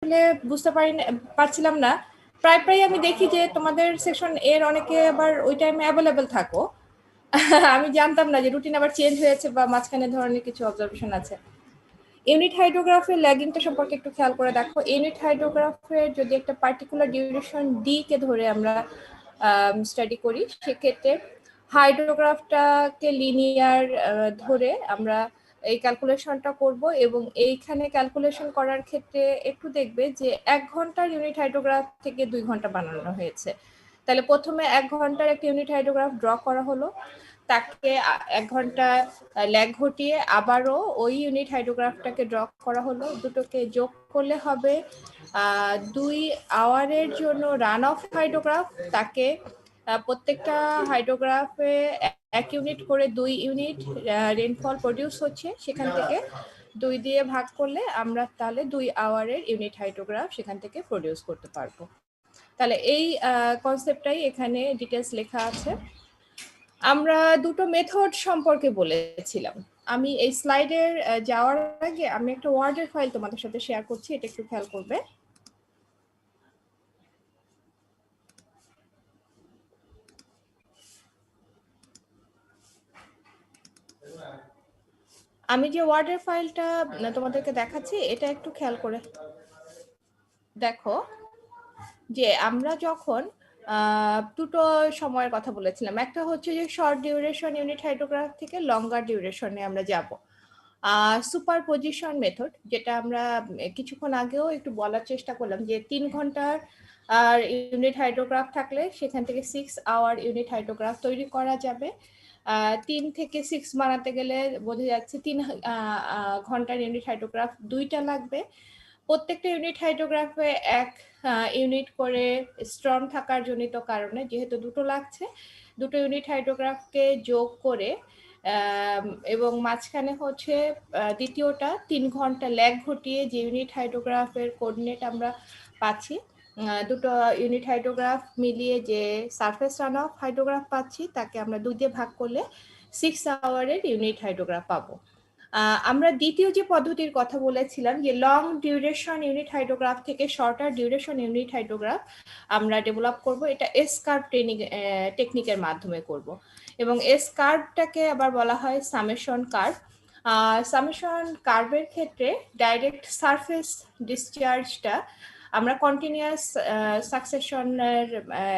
আসলে বুঝতে পারছিলাম না। প্রায় আমি দেখি যে তোমাদের সেকশন এর অনেকে আবার ওই টাইমে অ্যাভেলেবেল থাকো। আমি জানতাম না যে রুটিন আবার চেঞ্জ হয়েছে বা মাঝখানে ধরনের কিছু অবজারভেশন আছে। ইউনিট হাইড্রোগ্রাফের ল্যাগিংটা সম্পর্কে একটু খেয়াল করে দেখো। ইউনিট হাইড্রোগ্রাফের যদি একটা পার্টিকুলার ডিউরেশন ডি কে ধরে আমরা স্টাডি করি, সেক্ষেত্রে হাইড্রোগ্রাফটাকে লিনিয়ার ধরে আমরা এই ক্যালকুলেশনটা করব, এবং এইখানে ক্যালকুলেশন করার ক্ষেত্রে একটু দেখবে যে 1 ঘন্টার ইউনিট হাইড্রোগ্রাফ থেকে 2 ঘন্টা বানানো হয়েছে। তাহলে প্রথমে 1 ঘন্টার একটা ইউনিট হাইড্রোগ্রাফ ড্র করা হলো, তাকে 1 ঘন্টা ল্যাগ ঘটিয়ে আবারও ওই ইউনিট হাইড্রোগ্রাফটাকে ড্র করা হলো। দুটোকে যোগ করলে হবে 2 আওয়ারের জন্য রান অফ হাইড্রোগ্রাফ। তাকে প্রত্যেকটা হাইড্রোগ্রাফে 1 ইউনিট করে 2 ইউনিট রেনফল প্রডিউস হচ্ছে, সেখান থেকে 2 দিয়ে ভাগ করলে আমরা তাহলে 2 আওয়ারের ইউনিট হাইড্রোগ্রাফ সেখান থেকে প্রডিউস করতে পারবো। তাহলে এই কনসেপ্টটাই এখানে ডিটেলস লেখা আছে। আমরা দুটো মেথড সম্পর্কে বলেছিলাম। আমি এই স্লাইডের যাওয়ার আগে আমি একটা ওয়ার্ডের ফাইল তোমাদের সাথে শেয়ার করছি, এটা একটু খেয়াল করবে। আমি যে ওয়ার্ডের ফাইলটা তোমাদেরকে দেখাচ্ছি, এটা একটু খেয়াল করে দেখো যে আমরা যখন দুটো সময়ের কথা বলেছিলাম, একটা হচ্ছে যে শর্ট ডিউরেশন ইউনিট হাইড্রোগ্রাফ থেকে লঙ্গার ডিউরেশনে আমরা যাব। সুপারপজিশন মেথড, যেটা আমরা কিছুক্ষণ আগেও একটু বলার চেষ্টা করলাম, যে 3 ঘন্টার ইউনিট হাইড্রোগ্রাফ থাকলে সেখান থেকে 6 আওয়ার ইউনিট হাইড্রোগ্রাফ তৈরি করা যাবে। 3 থেকে 6 বানাতে গেলে বোঝা যাচ্ছে 3 ঘন্টার ইউনিট হাইড্রোগ্রাফ 2টা লাগবে। প্রত্যেকটা ইউনিট হাইড্রোগ্রাফে 1 ইউনিট করে স্ট্রম থাকার জনিত কারণে যেহেতু দুটো লাগছে, দুটো ইউনিট হাইড্রোগ্রাফকে যোগ করে এবং মাঝখানে হচ্ছে দ্বিতীয়টা 3 ঘন্টা ল্যাগ ঘটিয়ে যে ইউনিট হাইড্রোগ্রাফের কোঅর্ডিনেট আমরা পাচ্ছি, দুটো ইউনিট হাইড্রোগ্রাফ মিলিয়ে যে সারফেস রান অফ হাইড্রোগ্রাফ পাচ্ছি, তাকে আমরা 2 দিয়ে ভাগ করলে 6 আওয়ারের ইউনিট হাইড্রোগ্রাফ পাবো। আমরা দ্বিতীয় যে পদ্ধতির কথা বলেছিলাম, যে লং ডিউরেশন ইউনিট হাইড্রোগ্রাফ থেকে শর্টার ডিউরেশন ইউনিট হাইড্রোগ্রাফ আমরা ডেভেলপ করব, এটা এস কার্ভ টেকনিকের মাধ্যমে করব। এবং এস কার্ভটাকে আবার বলা হয় সামেশন কার্ভ। সামেশন কার্ভের ক্ষেত্রে ডাইরেক্ট সারফেস ডিসচার্জটা আমরা কন্টিনিউয়াস সাকসেশনের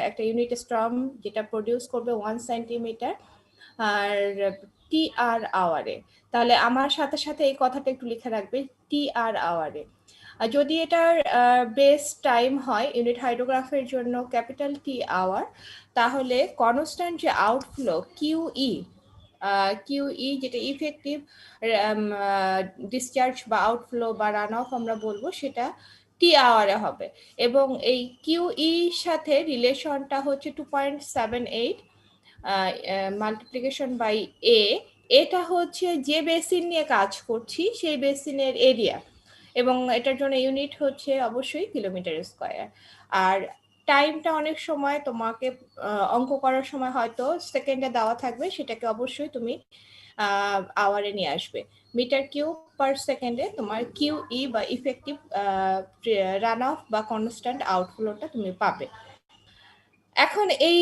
একটা ইউনিট স্ট্রম যেটা প্রডিউস করবে 1 সেন্টিমিটার আর টি আর আওয়ারে। তাহলে আমার সাথে সাথে এই কথাটা একটু লিখে রাখবে, টি আর আওয়ারে। যদি এটার বেস টাইম হয় ইউনিট হাইড্রোগ্রাফের জন্য ক্যাপিটাল টি আওয়ার, তাহলে কনস্ট্যান্ট যে আউটফ্লো কিউই, যেটা ইফেক্টিভ ডিসচার্জ বা আউটফ্লো বা রান অফ আমরা বলবো, সেটা টি আওয়ারে হবে। এবং এই কিউই সাথে রিলেশনটা হচ্ছে 2.78 মাল্টিপ্লিকেশন বাই এটা হচ্ছে যে বেসিন নিয়ে কাজ করছি সেই বেসিনের এরিয়া, এবং এটার জন্য ইউনিট হচ্ছে অবশ্যই কিলোমিটার স্কয়ার। আর টাইমটা অনেক সময় তোমাকে অঙ্ক করার সময় হয়তো সেকেন্ডে দেওয়া থাকবে, সেটাকে অবশ্যই তুমি আওয়ারে নিয়ে আসবে। মিটার কিউব পার সেকেন্ডে তোমার কিউই বা ইফেক্টিভ রান অফ বা কনস্ট্যান্ট আউটফ্লোটা তুমি পাবে। এখন এই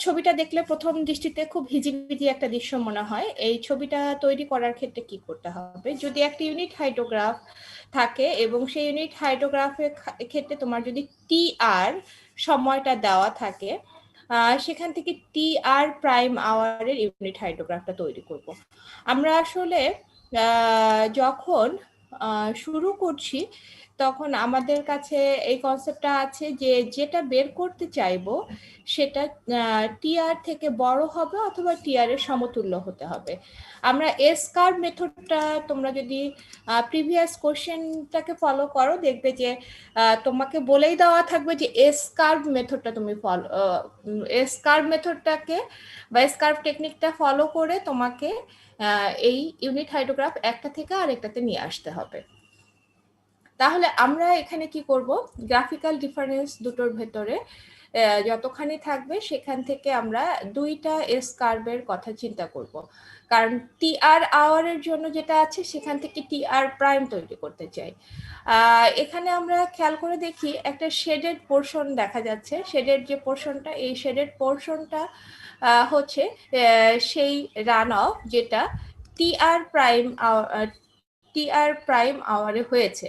ছবিটা দেখলে প্রথম দৃষ্টিতে খুব হিজিবিজি একটা দৃশ্য মনে হয়। এই ছবিটা তৈরি করার ক্ষেত্রে কি করতে হবে, যদি একটা ইউনিট হাইড্রোগ্রাফ থাকে এবং সেই ইউনিট হাইড্রোগ্রাফের ক্ষেত্রে তোমার যদি টি আর সময়টা দেওয়া থাকে, সেখান থেকে টি আর প্রাইম আওয়ারের ইউনিট হাইড্রোগ্রাফটা তৈরি করব। আমরা আসলে যখন শুরু করছি তখন আমাদের কাছে এই কনসেপ্টটা আছে যে যেটা বের করতে চাইবো সেটা টিআর থেকে বড় হবে অথবা টিআর এর সমতুল্য হতে হবে। আমরা এস কার্ভ মেথডটা, তোমরা যদি প্রিভিয়াস কোশ্চেনটাকে ফলো করো দেখবে যে তোমাকে বলেই দেওয়া থাকবে যে এস কার্ভ মেথডটা তুমি ফলো, এস কার্ভ মেথডটাকে বা এস কার্ভ টেকনিকটা ফলো করে তোমাকে এই ইউনিট হাইড্রোগ্রাফ একটা থেকে আরেকটাতে নিয়ে আসতে হবে। তাহলে আমরা এখানে কি করব, গ্রাফিক্যাল ডিফারেন্স দুটোর ভেতরে যতখানি থাকবে সেখান থেকে আমরা 2টা এস কার্ভের কথা চিন্তা করব, কারণ টিআর আওয়ারের জন্য যেটা আছে সেখান থেকে টিআর প্রাইম তৈরি করতে চাই। এখানে আমরা খেয়াল করে দেখি একটা শেডেড পোর্শন দেখা যাচ্ছে। শেডেড যে পোর্শনটা, এই শেডেড পোর্শনটা হচ্ছে সেই রান অফ যেটা টিআর প্রাইম আওয়ারে হয়েছে,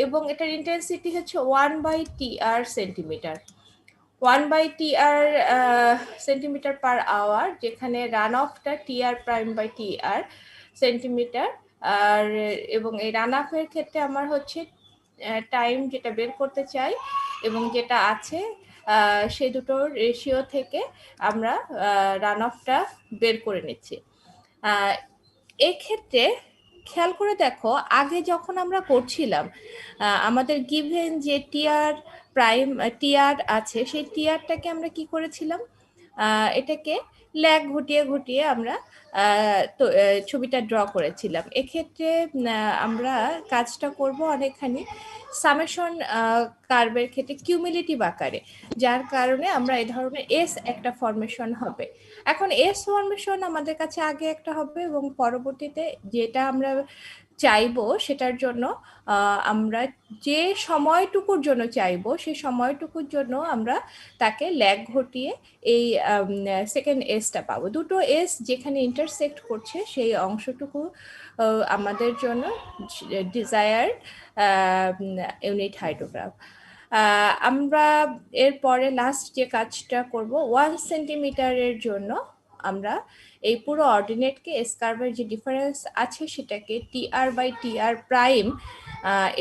এবং এটার ইন্টেন্সিটি হচ্ছে 1/TR centimetre, 1/TR centimetre per hour, যেখানে রান অফটা TR prime by TR centimetre. আর এবং এই রান অফের ক্ষেত্রে আমার হচ্ছে টাইম যেটা বের করতে চাই এবং যেটা আছে সেই দুটোর রেশিও থেকে আমরা রান অফটা বের করে নিচ্ছি। এক্ষেত্রে খেয়াল করে দেখো, আগে যখন আমরা করছিলাম আমাদের গিভেন যে টিআর আছে, সেই টিআরটাকে আমরা কি করেছিলাম, এটাকে ল্যাগ ঘটিয়ে ঘটিয়ে আমরা ছবিটা ড্র করেছিলাম। এক্ষেত্রে আমরা কাজটা করব অনেকখানি সামেশন কার্ভের ক্ষেত্রে কিউমুলেটিভ আকারে, যার কারণে আমরা এই ধরনের এস একটা ফরমেশন হবে। এখন এস ফরমেশন আমাদের কাছে আগে একটা হবে এবং পরবর্তীতে যেটা আমরা চাইবো সেটার জন্য আমরা যে সময়টুকুর জন্য চাইবো সেই সময়টুকুর জন্য আমরা তাকে ল্যাগ ঘটিয়ে এই সেকেন্ড এসটা পাবো। দুটো এস যেখানে ইন্টারসেক্ট করছে সেই অংশটুকু আমাদের জন্য ডিজায়ার্ড ইউনিট হাইড্রোগ্রাফ। আমরা এরপরে লাস্ট যে কাজটা করব, 1 সেন্টিমিটারের জন্য আমরা এই পুরো অর্ডিনেটকে এস কার্ভের যে ডিফারেন্স আছে সেটাকে টিআর বাই টিআর প্রাইম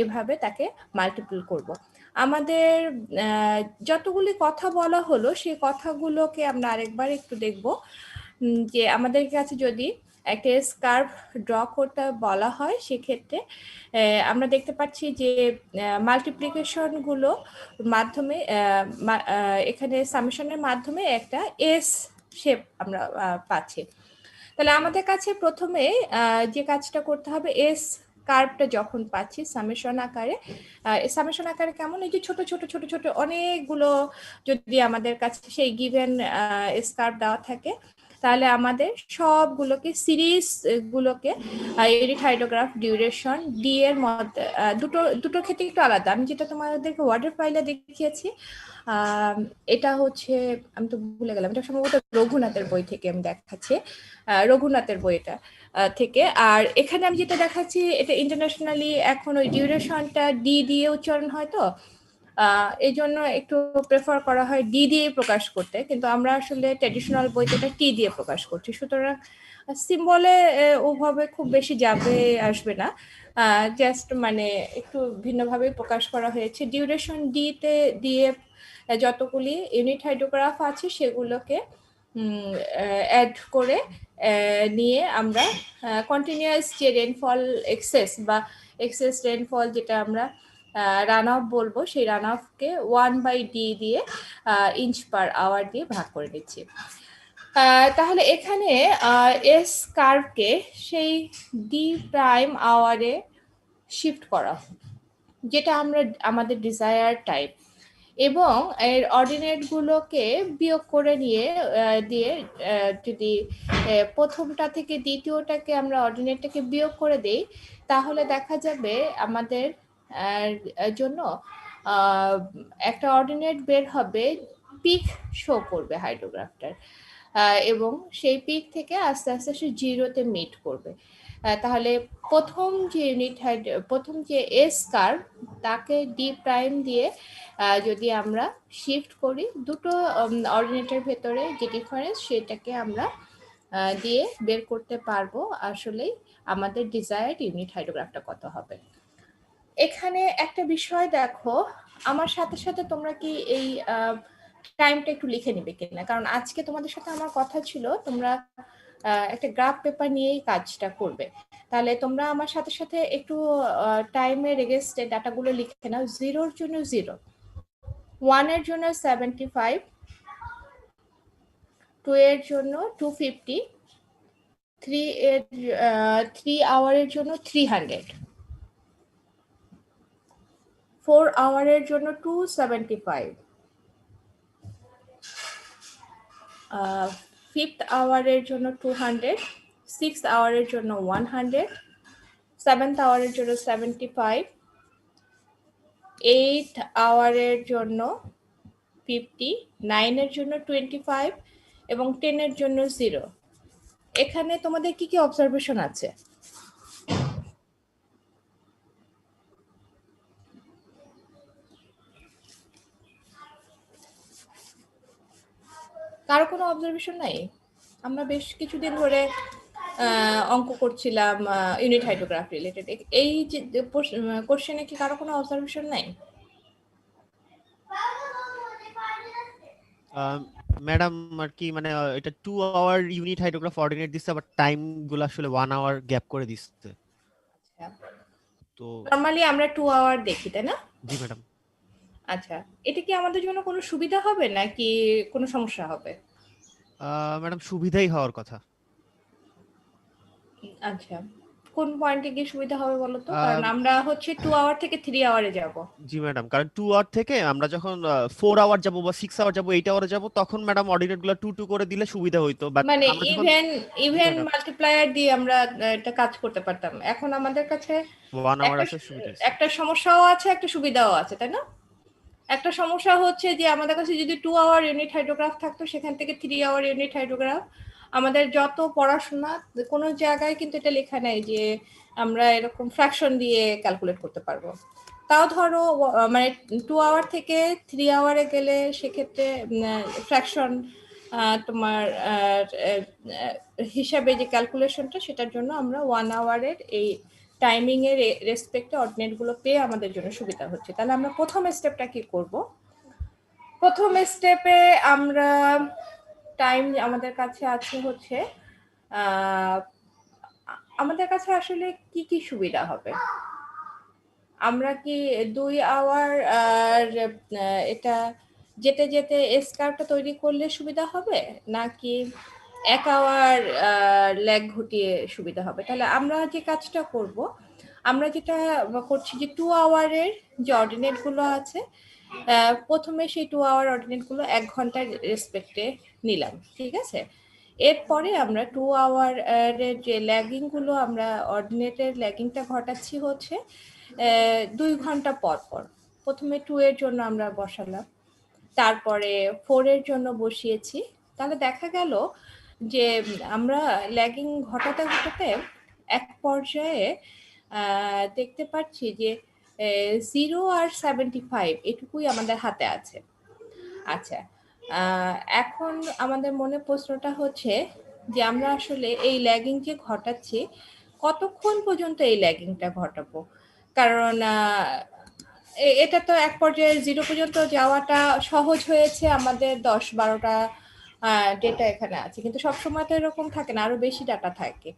এভাবে তাকে মাল্টিপল করব। আমাদের যতগুলি কথা বলা হলো সেই কথাগুলোকে আমরা আরেকবার একটু দেখব, যে আমাদের কাছে যদি একটা এস কার্ভ ড্র করতে বলা হয় সেক্ষেত্রে আমরা দেখতে পাচ্ছি যে মাল্টিপ্লিকেশনগুলো মাধ্যমে এখানে সামেশনের মাধ্যমে একটা এস শেপ আমরা পাচ্ছি। তাহলে আমাদের কাছে প্রথমে যে কাজটা করতে হবে, এস কার্ভটা যখন পাচ্ছি সামেশন আকারে, সামেশন আকারে কেমন, এই যে ছোট ছোট ছোট ছোট অনেকগুলো যদি আমাদের কাছে সেই গিভেন এস কার্ভ দেওয়া থাকে, তাহলে আমাদের সবগুলোকে সিরিজ গুলোকে ইউনিট হাইড্রোগ্রাফ ডিউরেশন ডি এর মধ্যে দুটো ক্ষেত্রে একটু আলাদা। আমি যেটা তোমাদেরকে ওয়াটার ফাইলে দেখিয়েছি, এটা হচ্ছে, আমি তো ভুলে গেলাম, এটা সম্ভবত রঘুনাথের বই থেকে আমি দেখাচ্ছি, রঘুনাথের বইটা থেকে। আর এখানে আমি যেটা দেখাচ্ছি এটা ইন্টারন্যাশনালি এখন ওই ডিউরেশনটা ডি দিয়ে উচ্চারণ হয়, তো এই জন্য একটু প্রেফার করা হয় ডি দিয়ে প্রকাশ করতে, কিন্তু আমরা আসলে ট্র্যাডিশনাল বইতে টি দিয়ে প্রকাশ করছি, সুতরাং সিম্বলে ওভাবে খুব বেশি যাবে আসবে না, জাস্ট মানে একটু ভিন্নভাবে প্রকাশ করা হয়েছে। ডিউরেশন ডিতে দিয়ে যতগুলি ইউনিট হাইড্রোগ্রাফ আছে সেগুলোকে অ্যাড করে নিয়ে আমরা কন্টিনিউয়াস যে রেনফল এক্সেস বা এক্সেস রেনফল যেটা আমরা রান অফ বলবো, সেই রান অফকে 1/d দিয়ে ইঞ্চ পার আওয়ার দিয়ে ভাগ করে দিচ্ছি। তাহলে এখানে এস কার্ভকে সেই ডি প্রাইম আওয়ারে শিফট করা, যেটা আমরা আমাদের ডিজায়ার টাইপ, এবং এর অর্ডিনেটগুলোকে বিয়োগ করে দিয়ে যদি প্রথমটা থেকে দ্বিতীয়টাকে আমরা অর্ডিনেটটাকে বিয়োগ করে দেই, তাহলে দেখা যাবে আমাদের জন্য একটা অর্ডিনেট বের হবে, পিক শো করবে হাইড্রোগ্রাফটার, এবং সেই পিক থেকে আস্তে আস্তে সে জিরোতে মিট করবে। তাহলে প্রথম যে এস কার্ভ তাকে ডি প্রাইম দিয়ে যদি আমরা শিফট করি, দুটো অর্ডিনেটের ভেতরে যে ডিফারেন্স সেটাকে আমরা দিয়ে বের করতে পারবো আসলেই আমাদের ডিজায়ার্ড ইউনিট হাইড্রোগ্রাফটা কত হবে। এখানে একটা বিষয় দেখো, আমার সাথে সাথে তোমরা কি এই টাইমটা একটু লিখে নিবে কিনা, কারণ আজকে তোমাদের সাথে আমার কথা ছিল তোমরা একটা গ্রাফ পেপার নিয়েই কাজটা করবে। তাহলে তোমরা আমার সাথে সাথে একটু টাইমের এগেইনস্টে ডাটাগুলো লিখে নাও। 0 এর জন্য 0, 1 এর জন্য 75, 2 এর জন্য 250, 3 আওয়ারের জন্য 300, 4 আওয়ারের জন্য 275, ফিফথ আওয়ারের জন্য 200, সিক্স আওয়ারের জন্য 100, সেভেন্থ আওয়ারের জন্য 75, এইট আওয়ারের জন্য 50, 9-এর জন্য 25 এবং 10-এর জন্য 0। এখানে তোমাদের কি কি অবজারভেশন আছে? কারো কোনো অবজারভেশন নাই? আমরা বেশ কিছুদিন ধরে অঙ্ক করছিলাম ইউনিট হাইড্রোগ্রাফ রিলেটেড। এই যে কোশ্চেনে কি কারো কোনো অবজারভেশন নাই? ম্যাডাম আর কি মানে এটা 2 আওয়ার ইউনিট হাইড্রোগ্রাফ অর্ডিনেট দিচ্ছে, আবার টাইম গুলো আসলে 1 আওয়ার গ্যাপ করে দিচ্ছে। তো নরমালি আমরা 2 আওয়ার দেখি, তাই না? জি ম্যাডাম। আচ্ছা, এটা কি আমাদের জন্য কোনো সুবিধা হবে নাকি কোনো সমস্যা হবে? ম্যাডাম সুবিধাই হওয়ার কথা। আচ্ছা, কোন পয়েন্টে গিয়ে সুবিধা হবে বলো তো? কারণ আহ, আমরা হচ্ছে 2 আওয়ার থেকে 3 আওয়ারে যাব। জি ম্যাডাম, কারণ 2 আওয়ার থেকে আমরা যখন 4 আওয়ার যাব বা 6 আওয়ার যাব 8 আওয়ারে যাব তখন ম্যাডাম অর্ডিনেট গুলো 2 2 করে দিলে সুবিধা হইতো, বাট মানে আমরা যখন ইভেন জি ইভেন ম্যাডাম মাল্টিপ্লায়ার দিয়ে আমরা এটা কাজ করতে পারতাম। এখন আমাদের কাছে 1 আওয়ার একটা আছে, সুবিধা আছে। একটা সমস্যাও আছে, একটা সুবিধাও আছে, তাই না? একটা সমস্যা হচ্ছে যে আমাদের কাছে যদি 2 আওয়ার ইউনিট হাইড্রোগ্রাফ থাকতো, সেখান থেকে 3 আওয়ার ইউনিট হাইড্রোগ্রাফ, আমাদের যত পড়াশোনা কোনো জায়গায় কিন্তু এটা লেখা নাই যে আমরা এরকম ফ্র্যাকশন দিয়ে ক্যালকুলেট করতে পারবো। তাও ধরো মানে 2 আওয়ার থেকে 3 আওয়ারে গেলে সেক্ষেত্রে ফ্র্যাকশন তোমার হিসাবে যে ক্যালকুলেশনটা, সেটার জন্য আমরা 1 আওয়ারের এই টাইমিং এর রেসপেক্টে অর্ডিনেট গুলো পেয়ে আমাদের জন্য সুবিধা হচ্ছে। তাহলে আমরা প্রথম স্টেপটা কি করব? প্রথম স্টেপে আমরা টাইম আমাদের কাছে আছে হচ্ছে আমাদের কাছে আসলে কি কি সুবিধা হবে? আমরা কি 2 আওয়ার আর এটা যেতে যেতে এসকার্ভটা তৈরি করলে সুবিধা হবে, নাকি 1 আওয়ার ল্যাগ ঘটিয়ে সুবিধা হবে? তাহলে আমরা যে কাজটা করব, আমরা যেটা করছি যে 2 আওয়ারের যে অর্ডিনেট গুলো আছে, প্রথমে সেই 2 আওয়ার অর্ডিনেট গুলো 1 ঘন্টার রেসপেক্টে নিলাম, ঠিক আছে? এরপরে আমরা 2 আওয়ার এর যে ল্যাগিং গুলো, আমরা অর্ডিনেটের ল্যাগিংটা ঘটাচ্ছি হচ্ছে 2 ঘন্টা পর পর। প্রথমে 2 এর জন্য আমরা বসালাম, তারপরে 4 এর জন্য বসিয়েছি। তাহলে দেখা গেল যে আমরা ল্যাগিং ঘটাতে ঘটাতে এক পর্যায়ে দেখতে পাচ্ছি যে 0 আর 75 এটুকুই আমাদের হাতে আছে। আচ্ছা, এখন আমাদের মনে প্রশ্নটা হচ্ছে যে আমরা আসলে এই ল্যাগিং যে ঘটাচ্ছি, কতক্ষণ পর্যন্ত এই ল্যাগিংটা ঘটাবো? কারণ এটা তো এক পর্যায়ে 0 পর্যন্ত যাওয়াটা সহজ হয়েছে আমাদের, 10-12টা ডেটা এখানে আছে, কিন্তু সবসময় তো এরকম থাকে না, আরো বেশি ডাটা থাকে।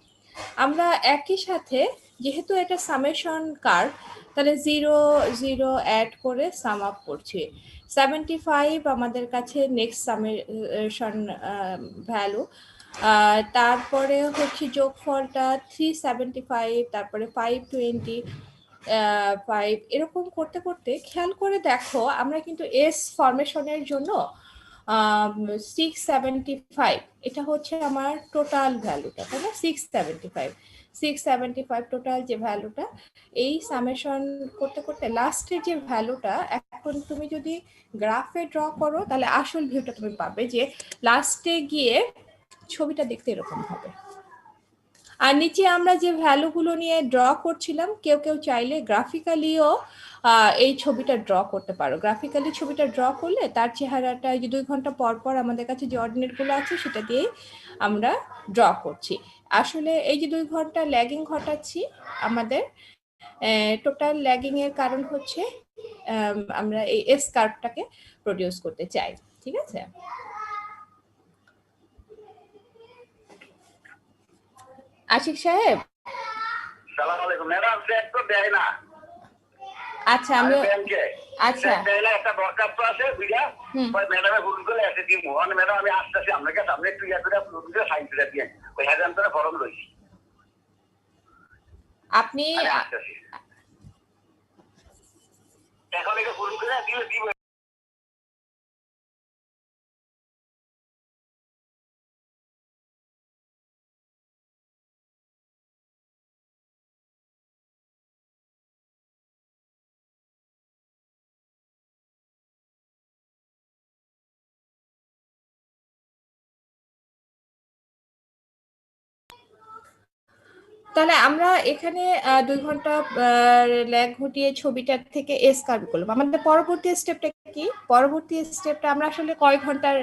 আমরা একই সাথে যেহেতু এটা সামেশন কার্ভ, তাহলে 0 0 অ্যাড করে সাম আপ করছি। 75 আমাদের কাছে নেক্সট সামেশন ভ্যালু, তারপরে হচ্ছে যোগফলটা 375, তারপরে 520, 5 এরকম করতে করতে খেয়াল করে দেখো আমরা কিন্তু এস ফরমেশনের জন্য 675, এটা হচ্ছে আমার টোটাল ভ্যালুটা, তাই না? 675 টোটাল যে ভ্যালুটা, এই সামেশন করতে করতে লাস্টের যে ভ্যালুটা, এখন তুমি যদি গ্রাফে ড্র করো তাহলে আসল ভিউটা তুমি পাবে যে লাস্টে গিয়ে ছবিটা দেখতে এরকম হবে। আর নিচে আমরা যে ভ্যালুগুলো নিয়ে ড্র করছিলাম, কেউ কেউ চাইলে গ্রাফিক্যালিও এই ছবিটা ড্র করতে পারো। গ্রাফিক্যালি ছবিটা ড্র করলে তার চেহারাটা যে 2 ঘন্টা পর পর আমাদের কাছে যে অর্ডিনেটগুলো আছে সেটা দিয়ে আমরা ড্র করছি। আসলে এই যে 2 ঘন্টা ল্যাগিং ঘটাচ্ছি, আমাদের টোটাল ল্যাগিং এর কারণ হচ্ছে আমরা এই এস কার্ভটাকে প্রডিউস করতে চাই, ঠিক আছে? আশিক সাহেব, সালাম আলাইকুম ম্যাডাম। চেক তো দেয় না। আচ্ছা আমি ব্যাংকে আচ্ছা দেয় না, একটা দরখাস্ত আছে বুঝা, ম্যাডামে ফোন করে এসে দিব। ম্যাডাম আমি আসতেছি আপনার কাছে, আপনি একটু ইয়া করে সাইন করে দিয়ে ওই হ্যাজান্তরে ফরম লইছি। আপনি আসতেছি এখন, ফোন করে দিলে দিব। তাহলে আমরা এখানে 2 ঘন্টা ল্যাগ ঘটিয়ে ছবিটার থেকে এস কার্ভ করলাম। আমাদের পরবর্তী স্টেপটা কি? পরবর্তী স্টেপটা আমরা আসলে কয় ঘন্টার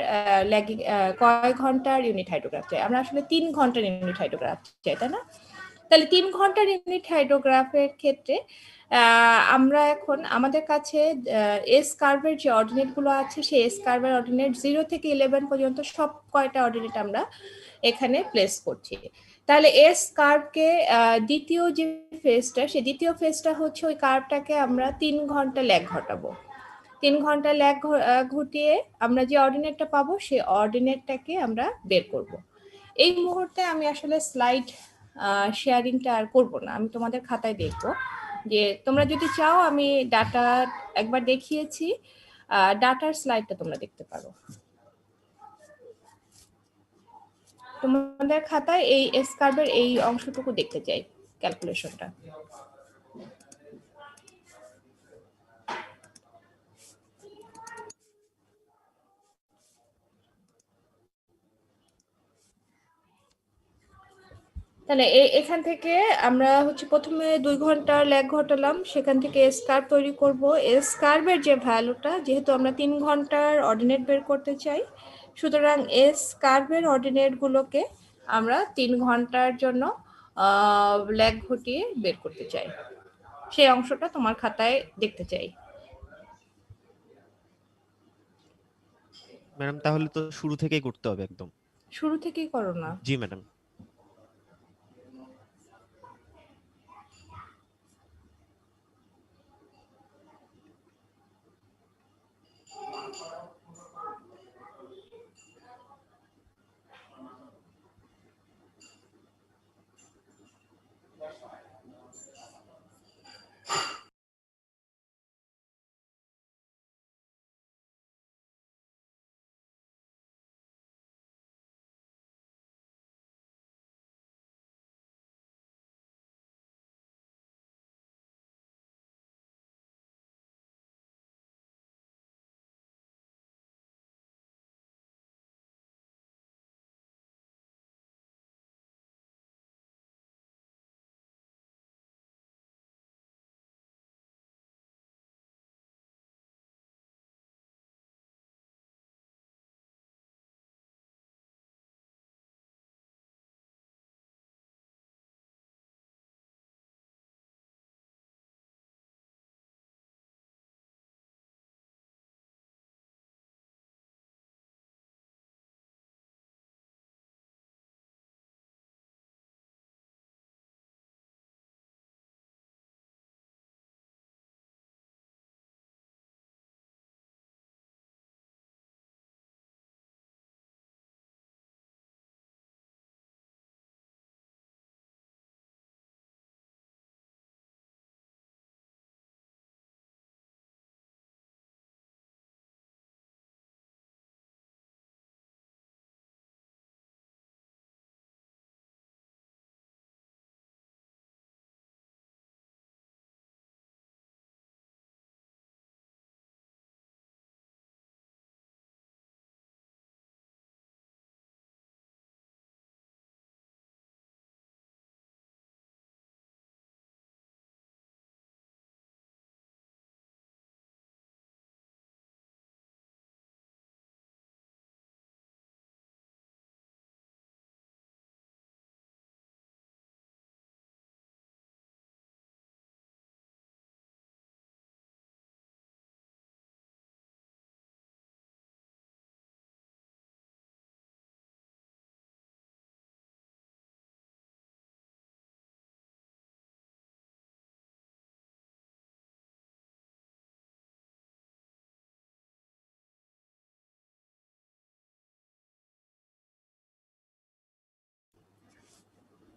ল্যাগিং, কয় ঘন্টার ইউনিট হাইড্রোগ্রাফ চাই? আমরা আসলে 3 ঘন্টার ইউনিট হাইড্রোগ্রাফ চাই, তাই না? তাহলে 3 ঘন্টার ইউনিট হাইড্রোগ্রাফের ক্ষেত্রে আমরা এখন আমাদের কাছে এস কার্ভের যে অর্ডিনেট গুলো আছে, সেই এস কার্ভের অর্ডিনেট 0 থেকে 11 পর্যন্ত সব কয়টা অর্ডিনেট আমরা এখানে প্লেস করছি। তাহলে এস কার্ভকে দ্বিতীয় যে ফেজটা, সেই দ্বিতীয় ফেজটা হচ্ছে ওই কার্ভটাকে আমরা 3 ঘন্টা ল্যাগ ঘটাবো। 3 ঘন্টা ল্যাগ ঘটিয়ে আমরা যে অর্ডিনেটটা পাবো, সেই অর্ডিনেটটাকে আমরা বের করব। এই মুহূর্তে আমি আসলে স্লাইড শেয়ারিংটা আর করবো না, আমি তোমাদের খাতায় দেখবো। যে তোমরা যদি চাও আমি ডাটা একবার দেখিয়েছি, ডাটার স্লাইডটা তোমরা দেখতে পারো। তোমাদের খাতায় এই এস কার্ভের এই অংশটুকু দেখতে চাই, ক্যালকুলেশনটা। তাহলে এখান থেকে আমরা হচ্ছে প্রথমে 2 ঘন্টার ল্যাগ ঘটালাম, সেখান থেকে এস কার্ভ তৈরি করব। এস কার্ভের যে ভ্যালুটা, যেহেতু আমরা 3 ঘন্টার অর্ডিনেট বের করতে চাই, সুতরাং এস কার্ভের অর্ডিনেট গুলোকে আমরা 3 ঘন্টার জন্য ল্যাগ ঘটিয়ে বের করতে চাই। সেই অংশটা তোমার খাতায় দেখতে চাই। ম্যাডাম তাহলে তো শুরু থেকেই করতে হবে একদম। শুরু থেকেই করো না? জি ম্যাডাম।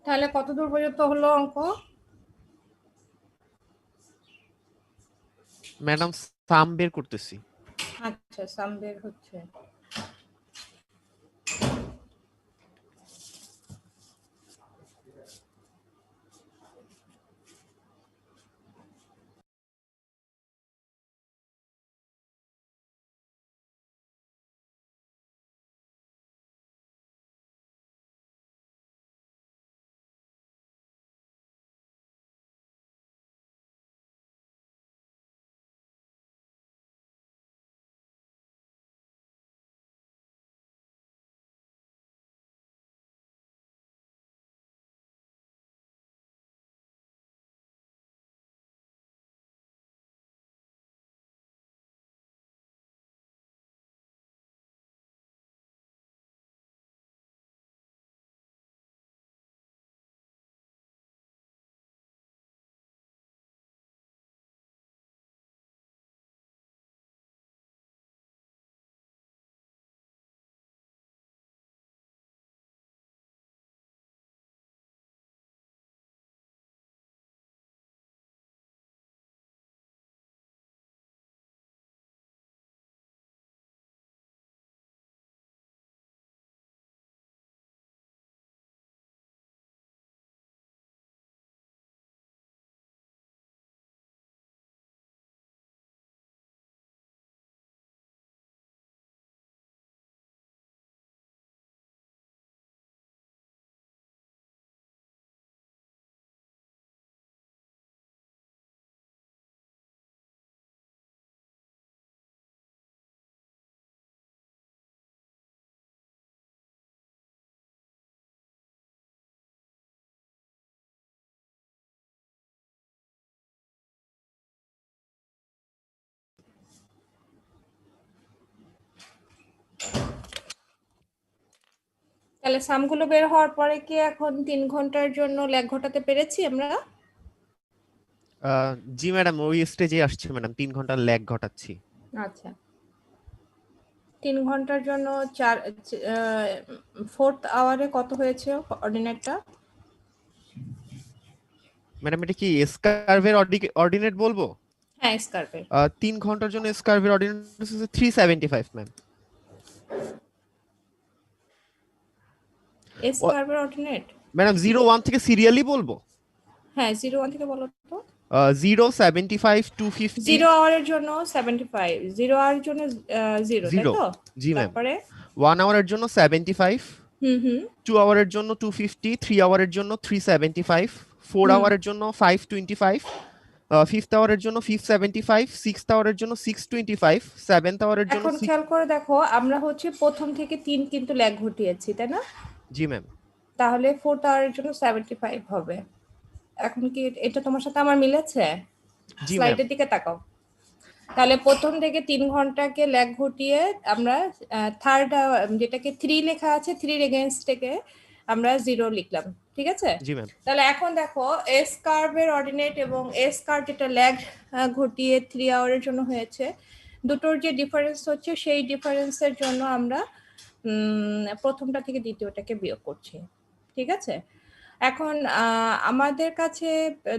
তাহলে কত দূর পর্যন্ত হলো অঙ্ক? ম্যাডাম সাম বের করতেছি। আচ্ছা, সাম বের হচ্ছে। তাহলে সামগুলো বের হওয়ার পরে কি এখন 3 ঘন্টার জন্য ল্যাগ ঘটাতে পেরেছি আমরা? জি ম্যাডাম, ওই স্টেজে আসছে ম্যাডাম, 3 ঘন্টা ল্যাগ ঘটাচ্ছি। আচ্ছা, 3 ঘন্টার জন্য 4th আওয়ারে কত হয়েছে অর্ডিনেটটা? ম্যাডাম এটা কি এসকার্ভের অর্ডিনেট বলবো? হ্যাঁ, স্কার্পের 3 ঘন্টার জন্য এসকার্ভের অর্ডিনেট হচ্ছে 375 ম্যাম। স্কার্পের অর্ডিনেট ম্যাডাম 01 থেকে সিরিয়ালি বলবো? হ্যাঁ 01 থেকে বলো তো। 0, 75, 250। 0 আওয়ারের জন্য 75, 0 আওয়ারের জন্য 0, তাই 0 তো? জি ম্যাম। তারপরে 1 আওয়ারের জন্য 75, হুম 2 আওয়ারের জন্য 250, 3 আওয়ারের জন্য 375, 4 হুম। আওয়ারের জন্য 525, 5th আওয়ারের জন্য 575, 6th আওয়ারের জন্য 625, 7th আওয়ারের জন্য এখন খেয়াল করে দেখো, আমরা হচ্ছে প্রথম থেকে 3 কিন্তু ল্যাগ ঘটিয়েছি, তাই না? জি ম্যাম। তাহলে 4th আওয়ারের জন্য 75 হবে। এখন কি এটা তোমার সাথে আমার মিলেছে? জি ম্যাম। স্লাইডের দিকে তাকাও। তাহলে প্রথম থেকে 3 ঘন্টাকে ল্যাগ ঘটিয়ে আমরা থার্ড যেটাকে 3 লেখা আছে 3 এগেইনস্ট থেকে আমরা 0 লিখলাম, ঠিক আছে? জি ম্যাম। তাহলে এখন দেখো এস কার্ভের অর্ডিনেট এবং এস কার্ভ যেটা ল্যাগ ঘটিয়ে 3 আওয়ারের জন্য হয়েছে, দুটোর যে ডিফারেন্স হচ্ছে সেই ডিফারেন্সের জন্য আমরা প্রথমটা থেকে দ্বিতীয়টাকে বিয়োগ করছি, ঠিক আছে? এখন আমাদের কাছে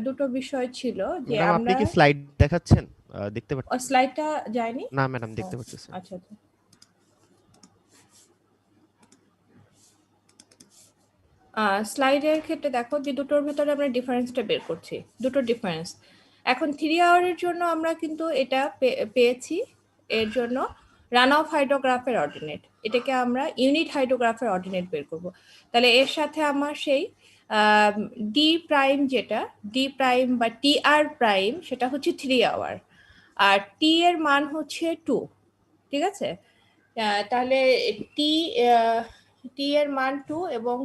দুটো বিষয় ছিল যে ম্যাডাম আপনি আমরা কি স্লাইড দেখাচ্ছেন? দেখতে পাচ্ছেন? স্লাইডটা যায়নি? না ম্যাডাম, দেখতে পাচ্ছেন। আচ্ছা আচ্ছা। স্লাইডের ক্ষেত্রে দেখো যে দুটোর ভেতরে আমরা ডিফারেন্সটা বের করছি, দুটো ডিফারেন্স। এখন 3 আওয়ারের জন্য আমরা কিন্তু এটা পেয়েছি, এর জন্য রান অফ হাইড্রোগ্রাফের অর্ডিনেট, এটাকে আমরা ইউনিট হাইড্রোগ্রাফের অর্ডিনেট বের করব। তাহলে এর সাথে আমার সেই ডি প্রাইম যেটা ডি প্রাইম বা টি আর প্রাইম সেটা হচ্ছে 3 আওয়ার, আর টি এর মান হচ্ছে 2, ঠিক আছে? তাহলে টি টি এর মান 2 এবং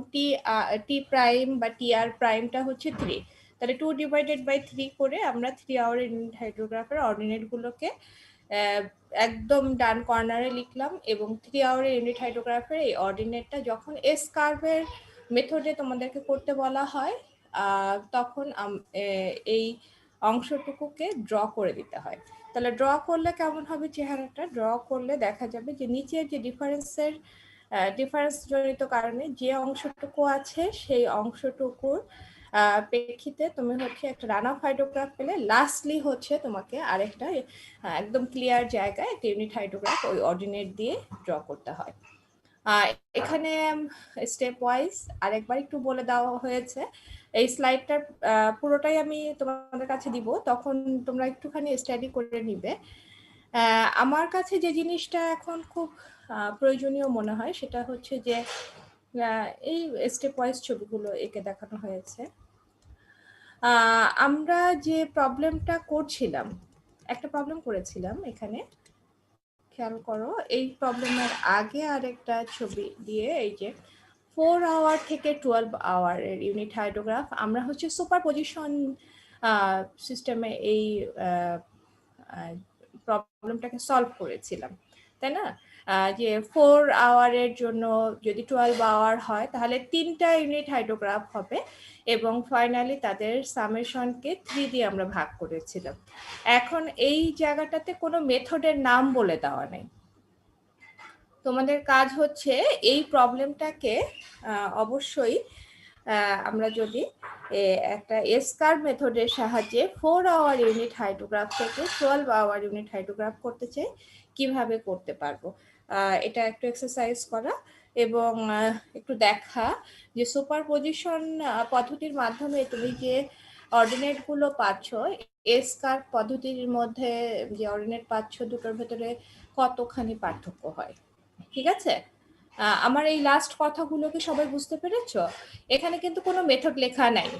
টি প্রাইম বা টি আর প্রাইমটা হচ্ছে 3। তাহলে 2 ডিভাইডেড বাই 3 করে আমরা 3 আওয়ারের ইউনিট হাইড্রোগ্রাফের অর্ডিনেট গুলোকে একদম ডান কর্নারে লিখলাম, এবং 3 আওয়ারের ইউনিট হাইড্রোগ্রাফের এই অর্ডিনেটটা যখন এস কার্ভের মেথডে তোমাদেরকে করতে বলা হয় তখন এই অংশটুকুকে ড্র করে দিতে হয়। তাহলে ড্র করলে কেমন হবে চেহারাটা? ড্র করলে দেখা যাবে যে নিচের যে ডিফারেন্স জনিত কারণে যে অংশটুকু আছে সেই অংশটুকুর প্রেক্ষিতে তুমি হচ্ছে একটা রান অফ হাইড্রোগ্রাফ পেলে, লাস্টলি হচ্ছে তোমাকে আরেকটা একদম ক্লিয়ার জায়গায় একটা ইউনিট হাইড্রোগ্রাফ ওই অর্ডিনেট দিয়ে ড্র করতে হয়। এখানে স্টেপ ওয়াইজ আরেকবার একটু বলে দেওয়া হয়েছে। এই স্লাইডটার পুরোটাই আমি তোমাদের কাছে দিব, তখন তোমরা একটুখানি স্টাডি করে নিবে। আমার কাছে যে জিনিসটা এখন খুব প্রয়োজনীয় মনে হয় সেটা হচ্ছে যে এই স্টেপ ওয়াইজ ছবিগুলো এঁকে দেখানো হয়েছে। আমরা যে প্রবলেমটা করছিলাম, একটা প্রবলেম করেছিলাম এখানে, খেয়াল করো এই প্রবলেমের আগে আরেকটা ছবি দিয়ে, এই যে 4 আওয়ার থেকে 12 আওয়ারের ইউনিট হাইড্রোগ্রাফ আমরা হচ্ছে সুপারপজিশন সিস্টেমে এই প্রবলেমটাকে সলভ করেছিলাম, তাই না? যে 4 আওয়ারের জন্য যদি 12 আওয়ার হয় তাহলে 3টা ইউনিট হাইড্রোগ্রাফ হবে, এবং ফাইনালি তাদের সামেশনকে 3 দিয়ে আমরা ভাগ করেছিলাম। এখন এই জায়গাটাতে কোনো মেথডের নাম বলে দেওয়া নেই। তোমাদের কাজ হচ্ছে এই প্রবলেমটাকে অবশ্যই আমরা যদি একটা এসকার মেথডের সাহায্যে 4 আওয়ার ইউনিট হাইড্রোগ্রাফ থেকে 12 আওয়ার ইউনিট হাইড্রোগ্রাফ করতে চাই কিভাবে করতে পারবো, এটা একটু এক্সারসাইজ করা এবং একটু দেখা যে সুপারপজিশন পদ্ধতির মাধ্যমে তুমি যে অর্ডিনেট গুলো পাচ্ছ, এসকার পদ্ধতির মধ্যে যে অর্ডিনেট পাচ্ছ দুটোর ভেতরে কতখানি পার্থক্য হয়, ঠিক আছে? আমার এই লাস্ট কথাগুলো কি সবাই বুঝতে পেরেছো? এখানে কিন্তু কোনো মেথড লেখা নাই।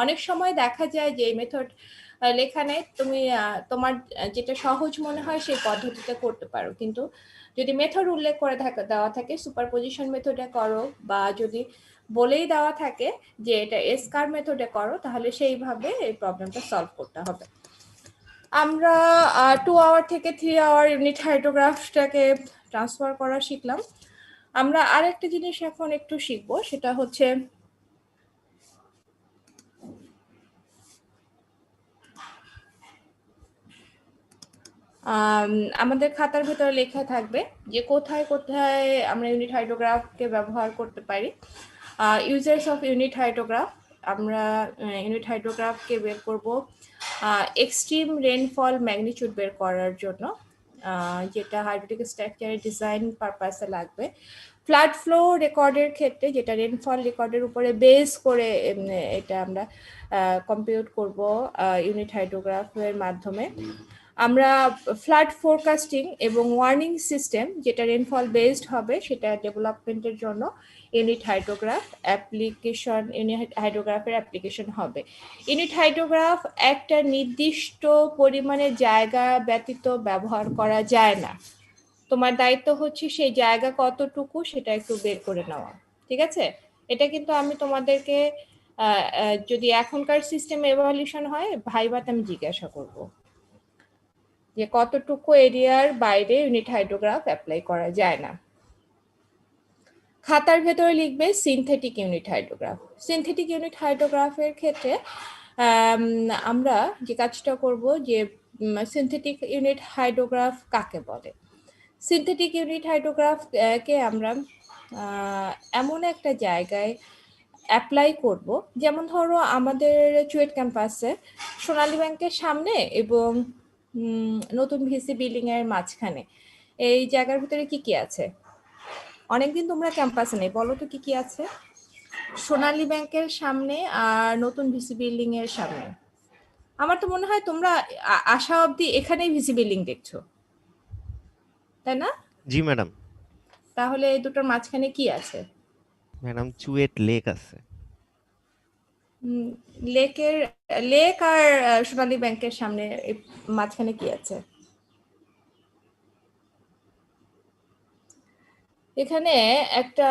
অনেক সময় দেখা যায় যে মেথড লেখা নেই, তুমি তোমার যেটা সহজ মনে হয় সেই পদ্ধতিতে করতে পারো, কিন্তু যদি মেথড উল্লেখ করে দেওয়া থাকে সুপারপজিশন মেথডে করো, বা যদি বলেই দেওয়া থাকে যে এটা এসকার মেথডে করো, তাহলে সেইভাবে এই প্রবলেমটা সলভ করতে হবে। আমরা 2 আওয়ার থেকে 3 আওয়ার ইউনিট হাইড্রোগ্রাফটাকে ট্রান্সফার করা শিখলাম। আমরা আরেকটা জিনিস এখন একটু শিখবো, সেটা হচ্ছে আমাদের খাতার ভিতরে লেখা থাকবে যে কোথায় কোথায় আমরা ইউনিট হাইড্রোগ্রাফকে ব্যবহার করতে পারি। ইউজার্স অফ ইউনিট হাইড্রোগ্রাফ, আমরা ইউনিট হাইড্রোগ্রাফকে বের করব এক্সট্রিম রেনফল ম্যাগনিটিউড বের করার জন্য, যেটা হাইড্রোলিক স্ট্রাকচারের ডিজাইন পারপাসে লাগবে। ফ্লাড ফ্লো রেকর্ডের ক্ষেত্রে, যেটা রেনফল রেকর্ডের উপরে বেস করে এটা আমরা কম্পিউট করব ইউনিট হাইড্রোগ্রাফের মাধ্যমে। আমরা ফ্লাড ফোরকাস্টিং এবং ওয়ার্নিং সিস্টেম, যেটা রেনফল বেসড হবে, সেটা ডেভেলপমেন্টের জন্য unit hydrograph application, unit হাইড্রোগ্রাফের application হবে। ইউনিট হাইড্রোগ্রাফ একটা নির্দিষ্ট পরিমাণে জায়গা ব্যতীত ব্যবহার করা যায় না। তোমার দায়িত্ব হচ্ছে সেই জায়গা কতটুকু সেটা একটু বের করে নেওয়া, ঠিক আছে? এটা কিন্তু আমি তোমাদেরকে যদি এখনকার সিস্টেম এভালুয়েশন হয় ভাইবাতে আমি জিজ্ঞাসা করব যে কতটুকু এরিয়ার বাইরে ইউনিট হাইড্রোগ্রাফ অ্যাপ্লাই করা যায় না। খাতার ভেতরে লিখবে synthetic unit hydrograph. Synthetic unit হাইড্রোগ্রাফের ক্ষেত্রে আমরা যে কাজটা করব যে সিনথেটিক ইউনিট হাইড্রোগ্রাফ কাকে বলে। সিনথেটিক ইউনিট হাইড্রোগ্রাফ কে আমরা এমন একটা জায়গায় অ্যাপ্লাই করব, যেমন ধরো আমাদের চুয়েট ক্যাম্পাসে সোনালী ব্যাংকের সামনে এবং নতুন ভিসি বিল্ডিং এর মাঝখানে, এই জায়গার ভিতরে কি কি আছে? অনেকদিন তোমরা ক্যাম্পাসে নেই, বলো তো কি কি আছে? সোনালী ব্যাংকের সামনে আর নতুন ভিসি বিল্ডিং এর সামনে। আমার তো মনে হয় তোমরা আসা অবধি এখানেই ভিসি বিল্ডিং দেখছো, তাই না? জি ম্যাডাম। তাহলে এই দুটোর মাঝখানে কি আছে? ম্যাডাম চুয়েট লেক আছে। লেক আর সোনালী ব্যাংকের সামনে মাঝখানে কি আছে? এখানে একটা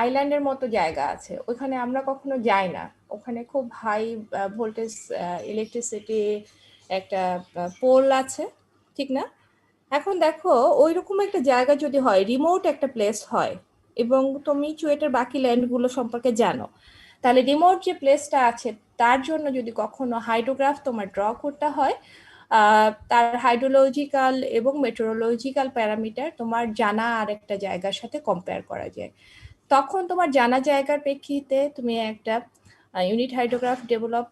আইল্যান্ডের মতো জায়গা আছে, ওখানে আমরা কখনো যাই না। ওখানে খুব হাই ভোল্টেজ ইলেকট্রিসিটি একটা পোল আছে, ঠিক না? এখন দেখো ওইরকম একটা জায়গা যদি হয়, রিমোট একটা প্লেস হয়, এবং তুমি চুয়েটের বাকি ল্যান্ডগুলো সম্পর্কে জানো, তাহলে রিমোট যে প্লেসটা আছে তার জন্য যদি কখনো হাইড্রোগ্রাফ তোমার ড্র করতে হয়, তার হাইড্রোলজিক্যাল এবং মেট্রোলজিক্যাল প্যারামিটার তোমার জানা আরেকটা জায়গার সাথে কম্পেয়ার করা যায়। তখন তোমার জানা জায়গার প্রেক্ষিতে তুমি একটা ইউনিট হাইড্রোগ্রাফ ডেভেলপ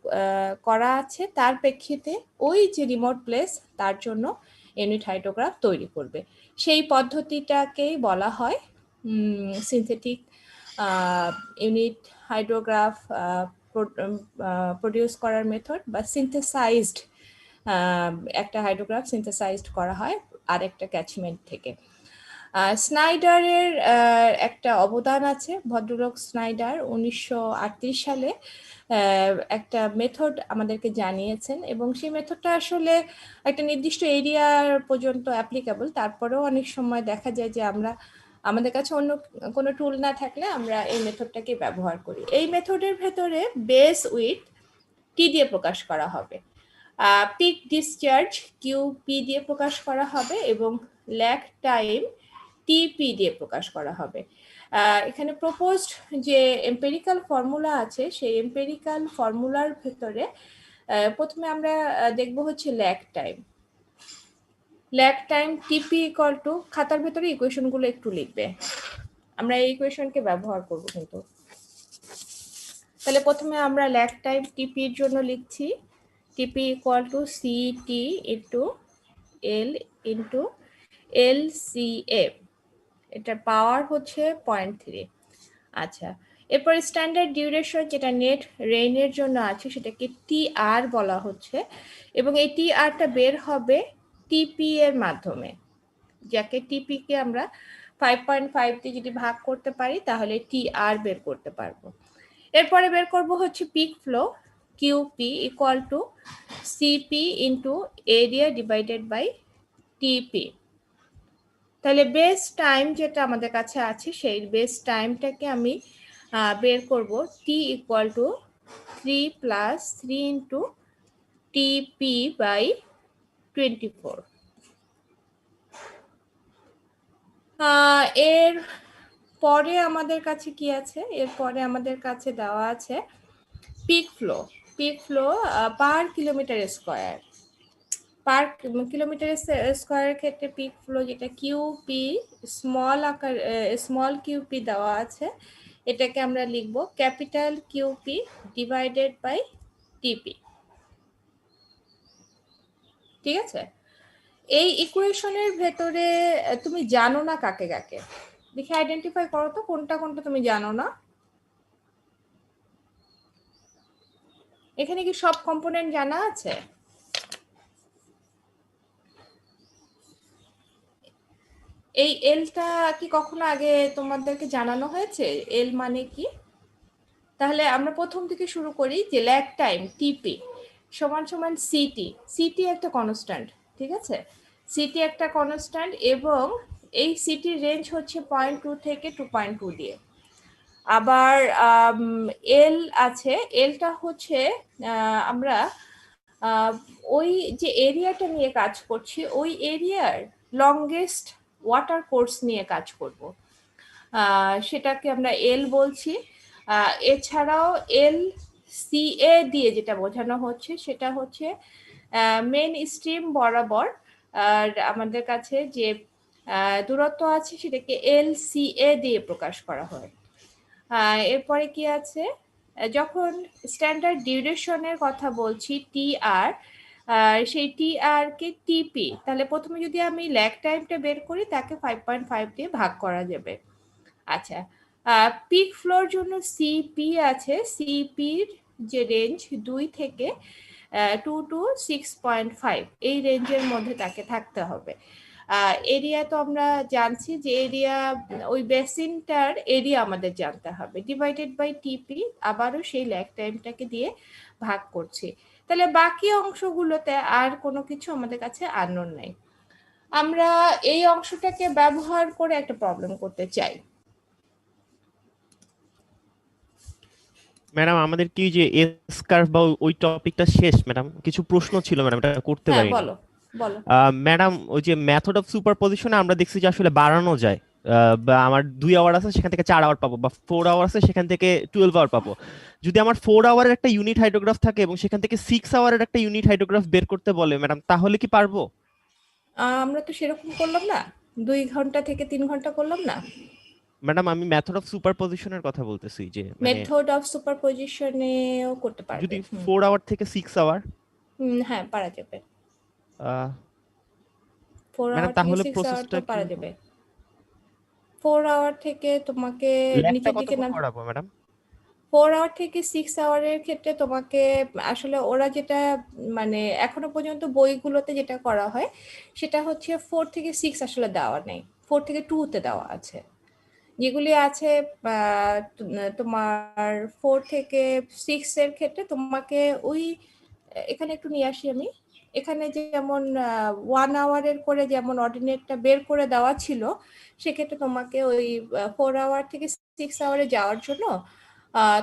করা আছে, তার প্রেক্ষিতে ওই যে রিমোট প্লেস তার জন্য ইউনিট হাইড্রোগ্রাফ তৈরি করবে। সেই পদ্ধতিটাকেই বলা হয় সিনথেটিক ইউনিট হাইড্রোগ্রাফ প্রডিউস করার মেথড, বা সিনথেসাইজড একটা হাইড্রোগ্রাফ সিনথেসাইজড করা হয় আরেকটা ক্যাচমেন্ট থেকে। স্নাইডারের একটা অবদান আছে, ভদ্রলোক স্নাইডার 1938 সালে একটা মেথড আমাদেরকে জানিয়েছেন, এবং সেই মেথডটা আসলে একটা নির্দিষ্ট এরিয়ার পর্যন্ত অ্যাপ্লিকেবল। তারপরেও অনেক সময় দেখা যায় যে আমাদের কাছে অন্য কোনো টুল না থাকলে আমরা এই মেথডটাকে ব্যবহার করি। এই মেথডের ভেতরে বেস উইথ টি দিয়ে প্রকাশ করা হবে, পিক ডিসচার্জ কিউপি দিয়ে প্রকাশ করা হবে, এবং ল্যাগ টাইম টিপি দিয়ে প্রকাশ করা হবে। এখানে প্রপোজড যে এম্পেরিক্যাল ফর্মুলা আছে, সেই এম্পেরিক্যাল ফর্মুলার ভেতরে প্রথমে আমরা দেখব হচ্ছে ল্যাগ টাইম। ল্যাগ টাইম টিপি ইকুয়াল টু, খাতার ভেতরে ইকুয়েশনগুলো একটু লিখবে, আমরা এই ইকুয়েশনকে ব্যবহার করব কিন্তু। তাহলে প্রথমে আমরা ল্যাগ টাইম টিপির জন্য লিখছি টিপি equal to city into L into LCA, এটার পাওয়ার হচ্ছে 0.3। আচ্ছা, এরপর স্ট্যান্ডার্ড ডিউরেশন যেটা নেট রেইনের জন্য আছে সেটাকে টি আর বলা হচ্ছে, এবং এই টি আরটা বের হবে টিপি এর মাধ্যমে, যাকে টিপি কে আমরা 5.5 দিয়ে যদি ভাগ করতে পারি তাহলে টি আর বের করতে পারবো। এরপরে বের করব হচ্ছে peak flow, QP equal to CP into area divided by TP. তাহলে বেস টাইম যেটা আমাদের কাছে আছে সেই বেস টাইমটাকে আমি বের করব T equal to 3 plus 3 into টিপি বাই 24। এর পরে আমাদের কাছে কি আছে, এরপরে আমাদের কাছে দেওয়া আছে peak flow. Peak flow per kilometre square, per kilometre স্কোয়ারের ক্ষেত্রে পিক ফ্লো যেটা কিউপি স্মল আকার, স্মল কিউপি দেওয়া আছে, এটাকে আমরা লিখব ক্যাপিটাল কিউপি ডিভাইডেড বাই টিপি। ঠিক আছে, এই ইকুয়েশনের ভেতরে তুমি জানো না কাকে কাকে, দেখে আইডেন্টিফাই করো তো কোনটা কোনটা তুমি জানো না। এখানে কি সব কম্পোনেন্ট জানা আছে? এই এলটা কি কখনো আগে তোমাদেরকে জানানো হয়েছে এল মানে কি? তাহলে আমরা প্রথম থেকে শুরু করি যে ল্যাগ টাইম টিপি সমান সমান সিটি। সিটি একটা কনস্ট্যান্ট, ঠিক আছে, সিটি একটা কনস্ট্যান্ট এবং এই সিটির রেঞ্জ হচ্ছে 0.2 থেকে 2.2 দিয়ে। আবার এল আছে, এলটা হচ্ছে আমরা ওই যে এরিয়াটা নিয়ে কাজ করছি ওই এরিয়ার লংগেস্ট ওয়াটার কোর্স নিয়ে কাজ করব, সেটাকে আমরা এল বলছি। এছাড়াও এল সিএ দিয়ে যেটা বোঝানো হচ্ছে সেটা হচ্ছে মেন স্ট্রিম বরাবর আর আমাদের কাছে যে দূরত্ব আছে সেটাকে এল সিএ দিয়ে প্রকাশ করা হয়। এরপরে কি আছে, যখন স্ট্যান্ডার্ড ডিউরেশনের কথা বলছি টি আর, সেই টি আর কে টিপি, তাহলে প্রথমে যদি আমি ল্যাগ টাইমটা বের করি তাকে 5.5 দিয়ে ভাগ করা যাবে। আচ্ছা, পিক ফ্লোর জন্য সিপি আছে, সিপির যে রেঞ্জ 2 থেকে 2 to 6.5 এই রেঞ্জের মধ্যে তাকে থাকতে হবে। এরিয়া তো আমরা জানছি যে এরিয়া ওই বেসিনটার এরিয়া আমাদের জানতে হবে, ডিভাইডেড বাই টিপি, আবারও সেই ল্যাগ টাইমটাকে দিয়ে ভাগ করছি। তাহলে বাকি অংশগুলোতে আর কোনো কিছু আমাদের কাছে আননোন নাই। আমরা এই অংশটাকে ব্যবহার করে একটা প্রবলেম করতে চাই। ম্যাডাম আমাদের কি যে এস কার্ভ বা ওই টপিকটা শেষ ম্যাডাম? কিছু প্রশ্ন ছিল ম্যাডাম, এটা করতে হ্যাঁ পারিনি। বলো বলো। ম্যাডাম ওই যে মেথড অফ সুপারপজিশনে আমরা দেখছি যে আসলে বাড়ানো যায়, বা আমার 2 আওয়ার আছে সেখান থেকে 4 আওয়ার পাবো, বা 4 আওয়ার আছে সেখান থেকে 12 আওয়ার পাবো। যদি আমার 4 আওয়ারের একটা ইউনিট হাইড্রোগ্রাফ থাকে এবং সেখান থেকে 6 আওয়ারের একটা ইউনিট হাইড্রোগ্রাফ বের করতে বলে ম্যাডাম, তাহলে কি পারবো? আমরা তো সেরকম করলাম না, 2 ঘন্টা থেকে 3 ঘন্টা করলাম না। ম্যাডাম আমি মেথড অফ সুপারপজিশনের কথা বলতেছি, যে মানে মেথড অফ সুপারপজিশনেও করতে পারবে। যদি 4 আওয়ার থেকে 6 আওয়ার, হ্যাঁ পারা যাবে, 4 ম্যাডাম আওয়ার থেকে তাহলে 6 আওয়ার প্রসেসটা তো কি? পারা যাবে। 4 আওয়ার থেকে তোমাকে ল্যাবটা নিচের দিকে কতক্ষণ নাম, করাবো ম্যাডাম? 4 আওয়ার থেকে 6 আওয়ারের ক্ষেত্রে তোমাকে আসলে ওরা যেটা মানে এখনো পর্যন্ত বইগুলোতে যেটা করা হয় সেটা হচ্ছে 4 থেকে 6 আসলে দেওয়া নেই, 4 থেকে 2 তে দেওয়া আছে। যেগুলি আছে তোমার 4 থেকে 6 এর ক্ষেত্রে তোমাকে ওই এখানে একটু নিয়ে আসি আমি, এখানে যেমন 1 আওয়ারের করে যেমন অর্ডিনেটটা বের করে দেওয়া ছিল, সেক্ষেত্রে তোমাকে ওই 4 আওয়ার থেকে 6 আওয়ারে যাওয়ার জন্য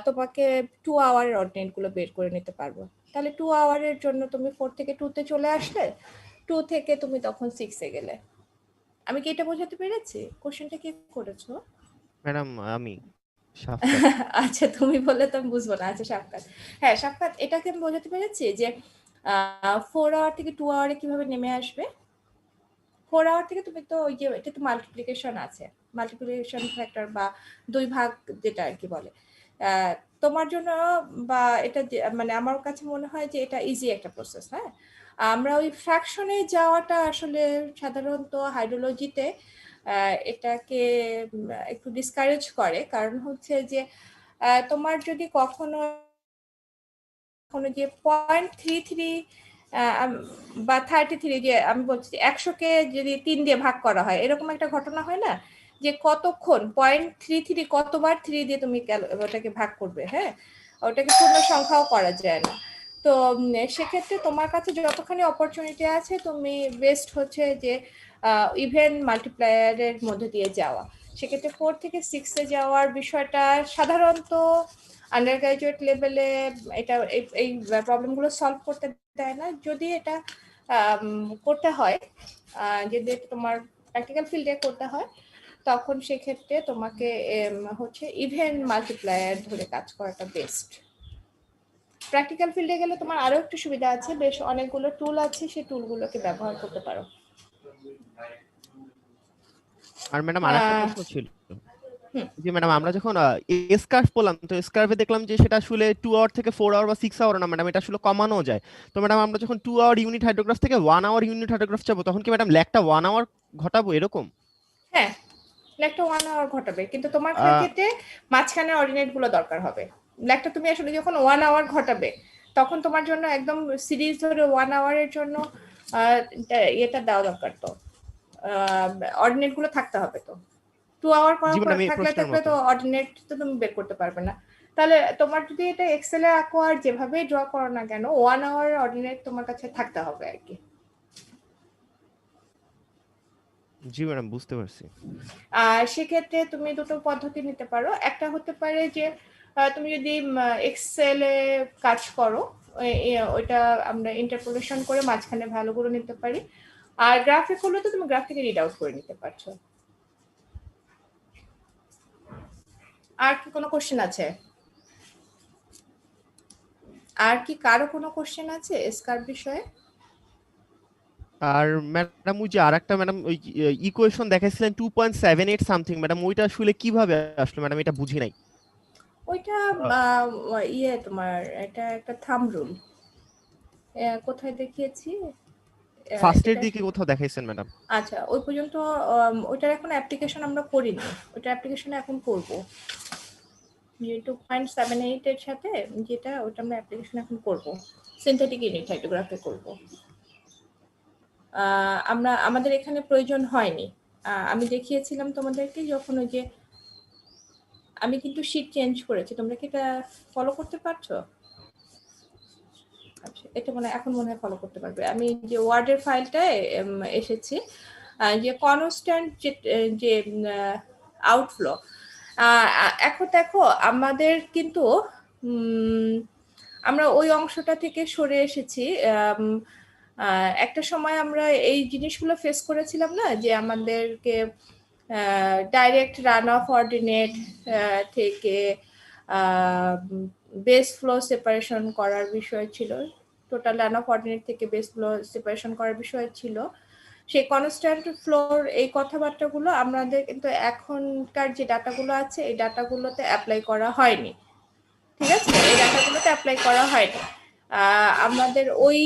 তোমাকে 2 আওয়ারের অর্ডিনেটগুলো বের করে নিতে পারবো। তাহলে 2 আওয়ারের জন্য তুমি 4 থেকে 2 তে চলে আসলে, 2 থেকে তুমি তখন 6 এ গেলে। আমি কি এটা বোঝাতে পেরেছি? কোশ্চেনটা কি করেছো? ম্যাডাম আমি আচ্ছা তুমি বললে তো আমি বুঝবো না। আচ্ছা সাফকাত, হ্যাঁ সাফকাত, এটাকে আমি বোঝাতে পেরেছি যে 4 আওয়ার থেকে 2 আওয়ারে কিভাবে নেমে আসবে। 4 আওয়ার থেকে তুমি তো ওই যে এটা তো মাল্টিপ্লিকেশন আছে, মাল্টিপ্লিকেশন ফ্যাক্টর বা 2 ভাগ যেটা আর কি বলে, তোমার জন্য বা এটা মানে আমার কাছে মনে হয় যে এটা ইজি একটা প্রসেস। হ্যাঁ, আমরা ওই ফ্র্যাকশনে যাওয়াটা আসলে সাধারণত হাইড্রোলজিতে এটাকে একটু ডিসকারেজ করে, কারণ হচ্ছে যে তোমার যদি কখনো যে 0.33 বা 33, যে আমি বলছি 100কে যদি 3 দিয়ে ভাগ করা হয়, এরকম একটা ঘটনা হয় না যে কতক্ষণ 0.33 কতবার 3 দিয়ে তুমি ওটাকে ভাগ করবে। হ্যাঁ, ওটাকে পূর্ণ সংখ্যাও করা যায় না। তো সেক্ষেত্রে তোমার কাছে যতখানি অপরচুনিটি আছে তুমি বেস্ট হচ্ছে যে ইভেন মাল্টিপ্লায়ারের মধ্যে দিয়ে যাওয়া। সেক্ষেত্রে 4 থেকে 6 এ যাওয়ার বিষয়টা সাধারণত আন্ডার গ্রাজুয়েট লেভেলে এটা এই প্রবলেমগুলো সলভ করতে দেয় না। যদি এটা করতে হয়, যদি তোমার প্র্যাকটিক্যাল ফিল্ডে করতে হয়, তখন সেক্ষেত্রে তোমাকে হচ্ছে ইভেন মাল্টিপ্লায়ার ধরে কাজ করাটা বেস্ট। প্র্যাকটিক্যাল ফিল্ডে গেলে তোমার আরো একটু সুবিধা আছে, বেশ অনেকগুলো টুল আছে, সেই টুলগুলোকে ব্যবহার করতে পারো। আর ম্যাডাম আরেকটা প্রশ্ন ছিল, হুম। জি ম্যাডাম, আমরা যখন স্কার্ফ বললাম, তো স্কার্ফে দেখলাম যে সেটা আসলে 2 আওয়ার থেকে 4 আওয়ার বা 6 আওয়ার না ম্যাডাম, এটা আসলে কমানো যায়। তো ম্যাডাম আমরা যখন 2 আওয়ার ইউনিট হাইড্রোগ্রাফ থেকে 1 আওয়ার ইউনিট হাইড্রোগ্রাফ যাবো, তখন কি ম্যাডাম ল্যাগটা 1 আওয়ার ঘটাবো এরকম? হ্যাঁ, একটা 1 আওয়ার ঘটাবে, কিন্তু তোমার আহ, ক্ষেত্রে মাঝখানে অর্ডিনেট গুলো দরকার হবে। ল্যাগটা তুমি আসলে যখন 1 আওয়ার ঘটাবে তখন তোমার জন্য একদম সিরিজ ধরে 1 আওয়ারের জন্য এটা দেওয়া দরকার, তো অর্ডিনেট গুলো থাকতে হবে। তো 2 আওয়ার জি ম্যাডাম, এই থাকলে প্রশ্নের মতো। তো অর্ডিনেট তো তুমি বের করতে পারবে না। তাহলে তোমার যদি এটা এক্সেলে আঁকো আর যেভাবে ড্র করো না কেন, 1 আওয়ার অর্ডিনেট তোমার কাছে থাকতে হবে আর কি। জি ম্যাডাম, বুঝতে পারছি। আর সেক্ষেত্রে তুমি দুটো পদ্ধতি নিতে পারো। একটা হতে পারে যে তুমি যদি এক্সেলে কাজ করো, ওইটা আমরা ইন্টারপোলেশন করে মাঝখানে ভ্যালুগুলো নিতে পারি। আর গ্রাফিক হলে তো তুমি গ্রাফ থেকে রিড আউট করে নিতে পারছো। আর কি কোনো কোশ্চেন আছে? আর কি কারো কোনো কোশ্চেন আছে স্কার্প বিষয়ে? আর ম্যাডাম ওই যে আরেকটা ম্যাডাম ওই ইকুয়েশন দেখাইছিলেন 2.78 সামথিং ম্যাডাম, ওইটা আসলে কিভাবে আসলো ম্যাডাম, এটা বুঝি নাই। ওইটা তোমার এটা একটা থাম্ব রুল। কোথায় দেখিয়েছি? ফার্স্টের এটা দিকে কোথাও দেখাইছেন ম্যাডাম? আচ্ছা, ওই পর্যন্ত ওইটার এখন অ্যাপ্লিকেশন আমরা করিনি, ওইটা অ্যাপ্লিকেশন এখন করব। যে 2.78 এর সাথে যেটা, ওটা আমরা অ্যাপ্লিকেশন এখন করব, সিনথেটিক ইউনিট হাইড্রোগ্রাফি করব। আমাদের এখানে প্রয়োজন হয়নি। আমি দেখিয়েছিলাম তোমাদেরকে যখন ওই যে আমি কিন্তু শীট চেঞ্জ করেছি, তোমরা কি এটা ফলো করতে পারছো? আচ্ছা, এটা এখন মনে হয় ফলো করতে পারবে। আমি যে ওয়ার্ডের ফাইলটায় এসেছি, যে কনস্ট্যান্ট যে আউটফ্লো, এখন দেখো আমাদের কিন্তু আমরা ওই অংশটা থেকে সরে এসেছি। একটা সময় আমরা এই জিনিসগুলো ফেস করেছিলাম না, যে আমাদেরকে ডাইরেক্ট রান অফ অর্ডিনেট থেকে বেস ফ্লো সেপারেশন করার বিষয় ছিল, টোটাল রান অফ অর্ডিনেট থেকে বেস ফ্লো সেপারেশন করার বিষয় ছিল। সেই কনস্ট্যান্ট ফ্লোর এই কথাবার্তাগুলো আমাদের কিন্তু এখনকার যে ডাটাগুলো আছে এই ডাটাগুলোতে অ্যাপ্লাই করা হয়নি। ঠিক আছে, এই ডাটাগুলোতে অ্যাপ্লাই করা হয়নি। আমাদের ওই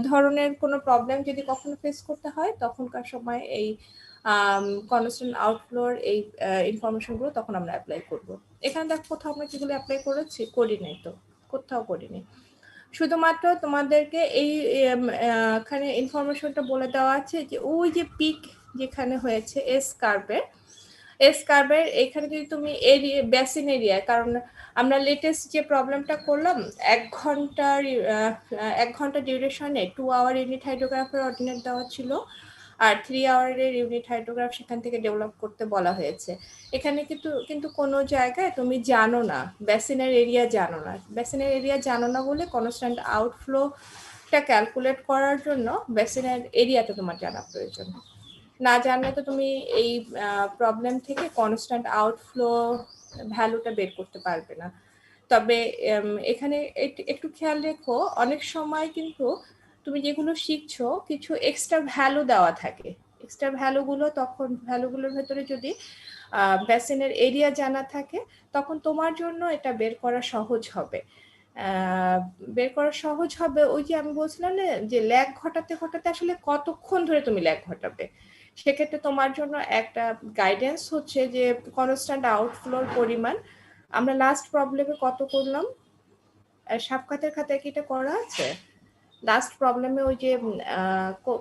ধরনের কোনো প্রবলেম যদি কখনো ফেস করতে হয়, তখনকার সময় এই কনস্ট্যান্ট আউটফ্লোর এই ইনফরমেশনগুলো তখন আমরা অ্যাপ্লাই করব। এখানে দেখো কোথাও আমরা কিগুলো অ্যাপ্লাই করি নাই, তো কোথাও করিনি। শুধুমাত্র তোমাদেরকে এই এখানে ইনফরমেশনটা বলে দেওয়া আছে যে ওই যে পিক যেখানে হয়েছে এস কার্ভের এখানে যদি তুমি এরিয়া বেসিন এরিয়া, কারণ আমরা লেটেস্ট যে প্রবলেমটা করলাম 1 ঘন্টা ডিউরেশনে 2 আওয়ার ইউনিট হাইড্রোগ্রাফের অর্ডিনেট দেওয়া ছিল, আর 3 আওয়ারের ইউনিট হাইড্রোগ্রাফ সেখান থেকে ডেভেলপ করতে বলা হয়েছে। এখানে কিন্তু কোনো জায়গায় তুমি জানো না, বেসিনের এরিয়া জানো না। বেসিনের এরিয়া জানো না বলে কনস্ট্যান্ট আউটফ্লোটা ক্যালকুলেট করার জন্য বেসিনের এরিয়াটা তোমার জানা প্রয়োজন। না জানলে তো তুমি এই প্রবলেম থেকে কনস্ট্যান্ট আউটফ্লো ভ্যালুটা বের করতে পারবে না। তবে এখানে একটু খেয়াল রেখো, অনেক সময় কিন্তু তুমি যেগুলো শিখছো কিছু এক্সট্রা ভ্যালু দেওয়া থাকে। এক্সট্রা ভ্যালুগুলোর ভেতরে যদি বেসিনের এরিয়া জানা থাকে, তখন তোমার জন্য এটা বের করা সহজ হবে। ওই যে আমি বলছিলাম না, যে ল্যাগ ঘটাতে ঘটাতে আসলে কতক্ষণ ধরে তুমি ল্যাগ ঘটাবে। সেক্ষেত্রে তোমার জন্য একটা গাইডেন্স হচ্ছে যে কনস্ট্যান্ট আউটফ্লোর পরিমাণ। আমরা লাস্ট প্রবলেমে কত করলাম? সাবখাতের খাতায় কি এটা করা আছে? লাস্ট প্রবলেমে ওই যে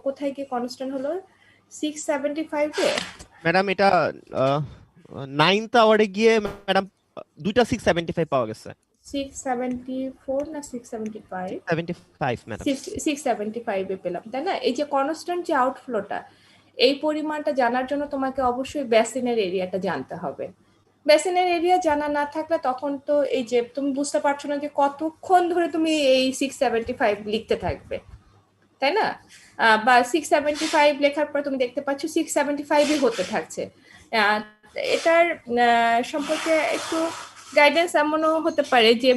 কোথায় গিয়ে কনস্ট্যান্ট হলো 675 এ ম্যাডাম এটা 9th আওয়ারে গিয়ে ম্যাডাম দুইটা 675 পাওয়া গেছে। 674 না 675? 75 ম্যাডাম। 675 এ পেলাম, তাই না? এই যে কনস্ট্যান্ট যে আউটফ্লোটা, এই পরিমাণটা জানার জন্য তোমাকে অবশ্যই বেসিনের এরিয়াটা জানতে হবে। বেসিনের এরিয়া জানা না থাকলে তখন তো এই যে তুমি বুঝতে পারছো না যে কতক্ষণ ধরে তুমি এই 675 লিখতে থাকবে, তাই না? বা 675 লেখার পর তুমি দেখতে পাচ্ছ 675ই হতে থাকছে। এটার সম্পর্কে একটু গাইডেন্স এমনও হতে পারে যে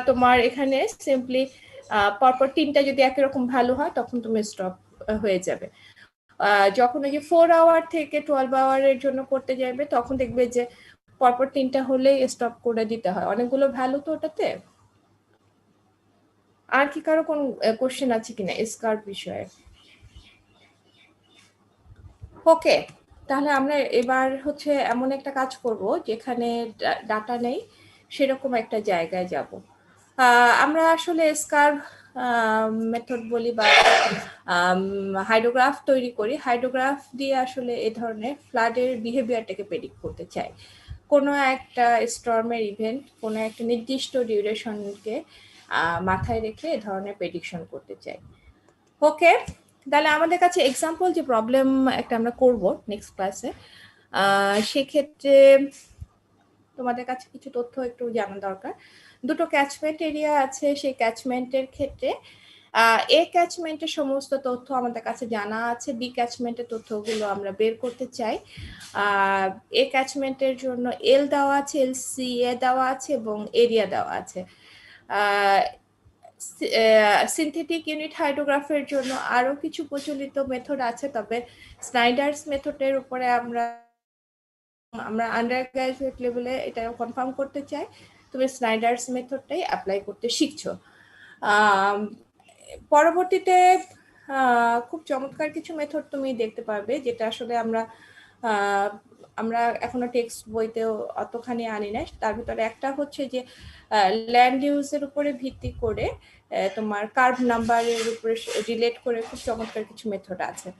তোমার এখানে সিম্পলি পরপর 3টা যদি একই রকম ভ্যালু হয় তখন তুমি স্টপ হয়ে যাবে। যখন ওই যে 4 আওয়ার থেকে 12 আওয়ারের জন্য করতে যাবে তখন দেখবে যে পরপর 3টা হলেই স্টপ করে দিতে হয়, অনেকগুলো ভ্যালু তো ওটাতে। আর কি কারো কোন কোশ্চেন আছে কিনা স্কার্ভ বিষয়ে? ওকে, তাহলে আমরা এবার হচ্ছে এমন একটা কাজ করব যেখানে ডাটা নেই সেরকম একটা জায়গায় যাব। আমরা আসলে স্কার্ভ মেথড বলি বা হাইড্রোগ্রাফ তৈরি করি। হাইড্রোগ্রাফ দিয়ে আসলে এই ধরনের ফ্লাডের বিহেভিয়ারটাকে প্রেডিক্ট করতে চাই। কোনো একটা স্টর্মের ইভেন্ট, কোনো একটা নির্দিষ্ট ডিউরেশনকে মাথায় রেখে এ ধরনের প্রেডিকশন করতে চাই। ওকে, তাহলে আমাদের কাছে এক্সাম্পল যে প্রবলেম একটা আমরা করব নেক্সট ক্লাসে, সেক্ষেত্রে তোমাদের কাছে কিছু তথ্য একটু জানা দরকার। দুটো ক্যাচমেন্ট এরিয়া আছে, সেই ক্যাচমেন্টের ক্ষেত্রে এ ক্যাচমেন্টের সমস্ত তথ্য আমাদের কাছে জানা আছে, বি ক্যাচমেন্টের তথ্যগুলো আমরা বের করতে চাই। এ ক্যাচমেন্টের জন্য এল দেওয়া আছে, এল সি এ দেওয়া আছে এবং এরিয়া দেওয়া আছে। সিনথেটিক ইউনিট হাইড্রোগ্রাফের জন্য আরো কিছু প্রচলিত মেথড আছে, তবে স্নাইডার্স মেথডের উপরে আমরা আন্ডার গ্রাজুয়েট লেভেলে এটা কনফার্ম করতে চাই তুমি স্নাইডার্স মেথডটাই অ্যাপ্লাই করতে শিখছো। পরবর্তীতে খুব চমৎকার কিছু মেথড তুমি দেখতে পারবে, যেটা আসলে আমরা এখনো টেক্সট বইতেও অতখানি আনি না। তার ভিতরে একটা হচ্ছে যে ল্যান্ড ইউজের উপরে ভিত্তি করে তোমার কার্ভ নাম্বারের উপরে রিলেট করে খুব চমৎকার কিছু মেথড আছে।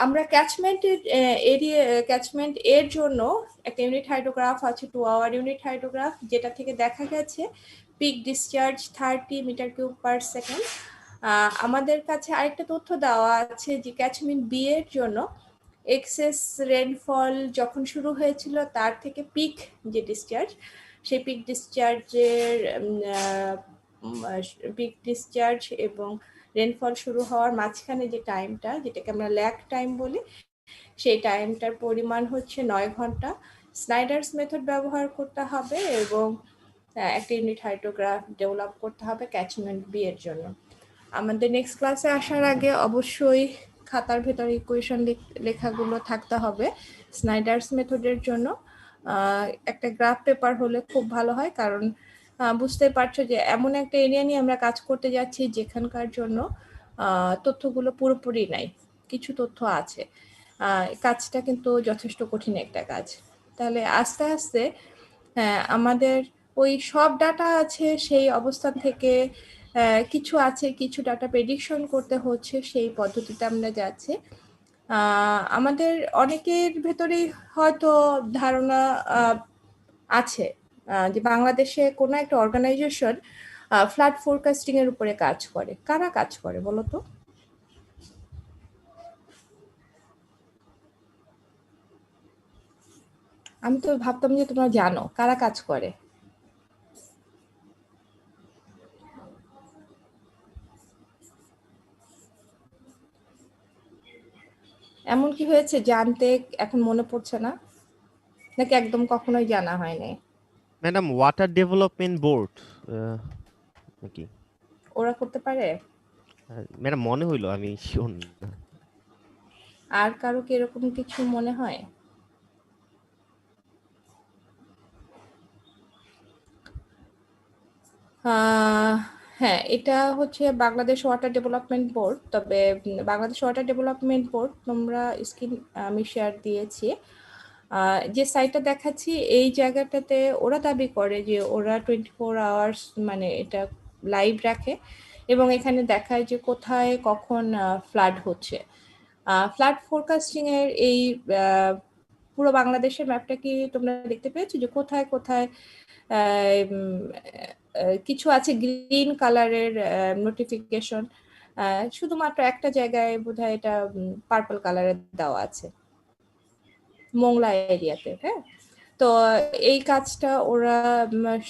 আমরা ক্যাচমেন্টের এরিয়া, ক্যাচমেন্ট এর জন্য একটা ইউনিট হাইড্রোগ্রাফ আছে 2 আওয়ার ইউনিট হাইড্রোগ্রাফ, যেটা থেকে দেখা গেছে peak discharge 30 metre cube per second. আমাদের কাছে আরেকটা তথ্য দেওয়া আছে যে ক্যাচমেন্ট বি এর জন্য এক্সেস রেনফল যখন শুরু হয়েছিল তার থেকে পিক যে ডিসচার্জ, সেই পিক ডিসচার্জ এবং রেনফল শুরু হওয়ার মাঝখানে যে টাইমটা, যেটাকে আমরা ল্যাগ টাইম বলি, সেই টাইমটার পরিমাণ হচ্ছে 9 ঘন্টা। স্নাইডার্স মেথড ব্যবহার করতে হবে এবং একটা ইউনিট হাইড্রোগ্রাফ ডেভেলপ করতে হবে ক্যাচমেন্ট বি এর জন্য। আমাদের নেক্সট ক্লাসে আসার আগে অবশ্যই খাতার ভেতর ইকুয়েশন লেখাগুলো থাকতে হবে স্নাইডার্স মেথডের জন্য। একটা গ্রাফ পেপার হলে খুব ভালো হয়, কারণ বুঝতে পারছো যে এমন একটা এরিয়া নিয়ে আমরা কাজ করতে যাচ্ছি যেখানকার জন্য তথ্যগুলো পুরোপুরি নাই, কিছু তথ্য আছে। কাজটা কিন্তু যথেষ্ট কঠিন একটা কাজ। তাহলে আস্তে আস্তে আমাদের ওই সব ডাটা আছে সেই অবস্থান থেকে কিছু আছে, কিছু ডাটা প্রেডিকশন করতে হচ্ছে, সেই পদ্ধতিতে আমরা যাচ্ছি। আমাদের অনেকের ভেতরেই হয়তো ধারণা আছে যে বাংলাদেশে কোনো একটা অর্গানাইজেশন ফ্লাড ফোরকাস্টিং এর উপরে কাজ করে। কারা কাজ করে বলো তো? আমি তো ভাবতাম যে তোমরা জানো কারা কাজ করে। এমন কি হয়েছে জানতে এখন মনে পড়ছে না, নাকি একদম কখনোই জানা হয়নি? ম্যাডাম ওয়াটার ডেভেলপমেন্ট বোর্ড নাকি? ওরা করতে পারে? ম্যাডাম মনে হইলো, আমি শিওর না। আর কারো কি এরকম কিছু মনে হয়? হ্যাঁ, এটা হচ্ছে বাংলাদেশ ওয়াটার ডেভেলপমেন্ট বোর্ড। তবে বাংলাদেশ ওয়াটার ডেভেলপমেন্ট বোর্ড তোমরা স্ক্রিন আমি শেয়ার দিয়েছি, যে সাইটটা দেখাচ্ছি এই জায়গাটাতে ওরা দাবি করে যে ওরা 24 আওয়ার্স মানে এটা লাইভ রাখে এবং এখানে দেখায় যে কোথায় কখন ফ্লাড হচ্ছে। ফ্লাড ফোরকাস্টিং এর এই পুরো বাংলাদেশের ম্যাপটা কি তোমরা দেখতে পেয়েছো যে কোথায় কোথায় কিছু আছে গ্রিন কালারের নোটিফিকেশন, শুধুমাত্র একটা জায়গায় বোধহয় এটা পার্পল কালারের দেওয়া আছে, মোংলা এরিয়াতে। হ্যাঁ, তো এই কাজটা ওরা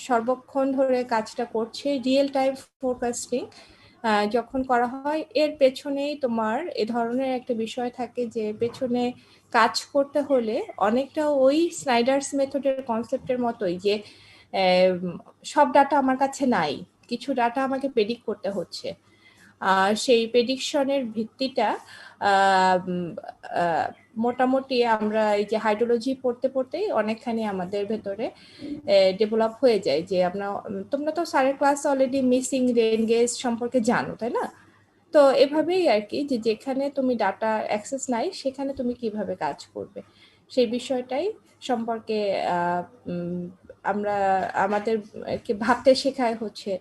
সর্বক্ষণ ধরে কাজটা করছে, রিয়েল টাইম ফোরকাস্টিং যখন করা হয় এর পেছনেই তোমার এ ধরনের একটা বিষয় থাকে যে পেছনে কাজ করতে হলে অনেকটা ওই স্নাইডার্স মেথডের কনসেপ্টের মতোই যে সব ডাটা আমার কাছে নাই, কিছু ডাটা আমাকে প্রেডিক্ট করতে হচ্ছে। সেই প্রেডিকশনের ভিত্তিটা মোটামুটি আমরা এই যে হাইড্রোলজি পড়তে পড়তেই অনেকখানি আমাদের ভেতরে ডেভেলপ হয়ে যায়। যে তোমরা তো স্যারের class already missing rain gauge সম্পর্কে জানো, তাই না? তো এভাবেই আর কি, যে যেখানে তুমি ডাটা অ্যাক্সেস নাই সেখানে তুমি কিভাবে কাজ করবে সেই বিষয়টাই সম্পর্কে আমরা আমাদেরকে ভাবতে শেখায় হচ্ছে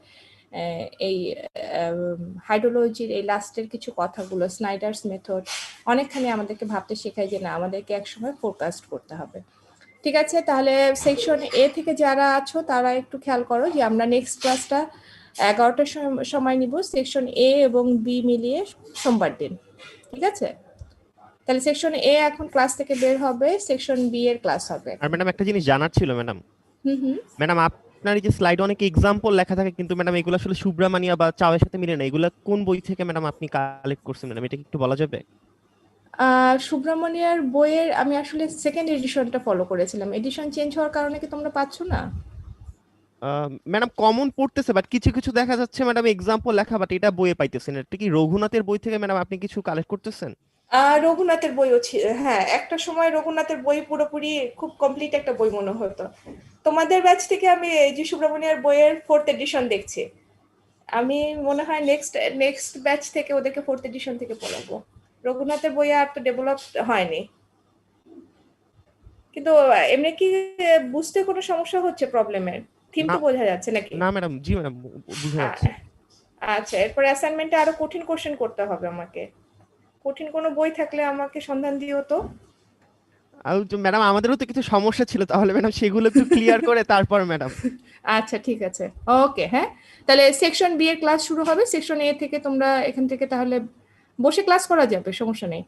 এই হাইড্রোলজির এই লাস্টের কিছু কথাগুলো। স্নাইডার্স মেথড অনেকখানি আমাদেরকে ভাবতে শেখায় যে না, আমাদেরকে একসময় ফোরকাস্ট করতে হবে। ঠিক আছে, তাহলে সেকশন এ থেকে যারা আছো তারা একটু খেয়াল করো যে আমরা নেক্সট ক্লাসটা 11টার সময় নিব, সেকশন এ এবং বি মিলিয়ে সোমবার দিন। ঠিক আছে, তাহলে সেকশন এ এখন ক্লাস থেকে বের হবে, সেকশন বি এর ক্লাস হবে। আর ম্যাডাম একটা জিনিস জানার ছিল ম্যাডাম। হুম। ম্যাডাম আপনার এই যে স্লাইডে অনেক এক্সাম্পল লেখা থাকে, কিন্তু ম্যাডাম এগুলো আসলে সুব্রামানিয়া বা চাওয়ের সাথে মিলে না। এগুলো কোন বই থেকে ম্যাডাম আপনি কালেক্ট করছেন ম্যাডাম, এটা কি একটু বলা যাবে? সুব্রামণিয়ার বইয়ের আমি আসলে সেকেন্ড এডিশনটা ফলো করেছিলাম, এডিশন চেঞ্জ হওয়ার কারণে কি তোমরা পাচ্ছ না? ম্যাডাম কমন পড়তেছে, বাট কিছু কিছু দেখা যাচ্ছে ম্যাডাম এক্সাম্পল লেখা, বাট এটা বইয়ে পাইতেছেন। এটা কি রঘুনাথের বই থেকে ম্যাডাম আপনি কিছু কালেক্ট করতেছেন? রঘুনাথের বইও ছিল, হ্যাঁ একটা সময় রঘুনাথের বই পুরোপুরি খুব কমপ্লিট একটা বই মনে হতো। তোমাদের ব্যাচ থেকে আমি জি সুব্রমণিয়ার বইয়ের 4th এডিশন দেখছি। আমি মনে হয় নেক্সট ব্যাচ থেকে ওদেরকে 4th এডিশন থেকে পড়াবো। রঘুনাথের বই আর তো ডেভেলপ হয়নি। কিন্তু এমনি কি বুঝতে কোনো সমস্যা হচ্ছে? প্রবলেমের থিম তো বোঝা যাচ্ছে নাকি? না ম্যাডাম, জি ম্যাডাম বুঝা যাচ্ছে। আচ্ছা, এরপর অ্যাসাইনমেন্টে আরো কঠিন কোশ্চেন করতে হবে আমাকে। কঠিন কোনো বই থাকলে আমাকে সন্ধান দিও তো। আর ম্যাডাম আমাদেরও তো কিছু সমস্যা ছিল, তাহলে ম্যাডাম সেগুলো একটু ক্লিয়ার করে তারপর ম্যাডাম। আচ্ছা ঠিক আছে, ওকে। হ্যাঁ, তাহলে সেকশন বি এর ক্লাস শুরু হবে, সেকশন এ থেকে তোমরা এখান থেকে তাহলে বসে ক্লাস করা যাবে, সমস্যা নেই।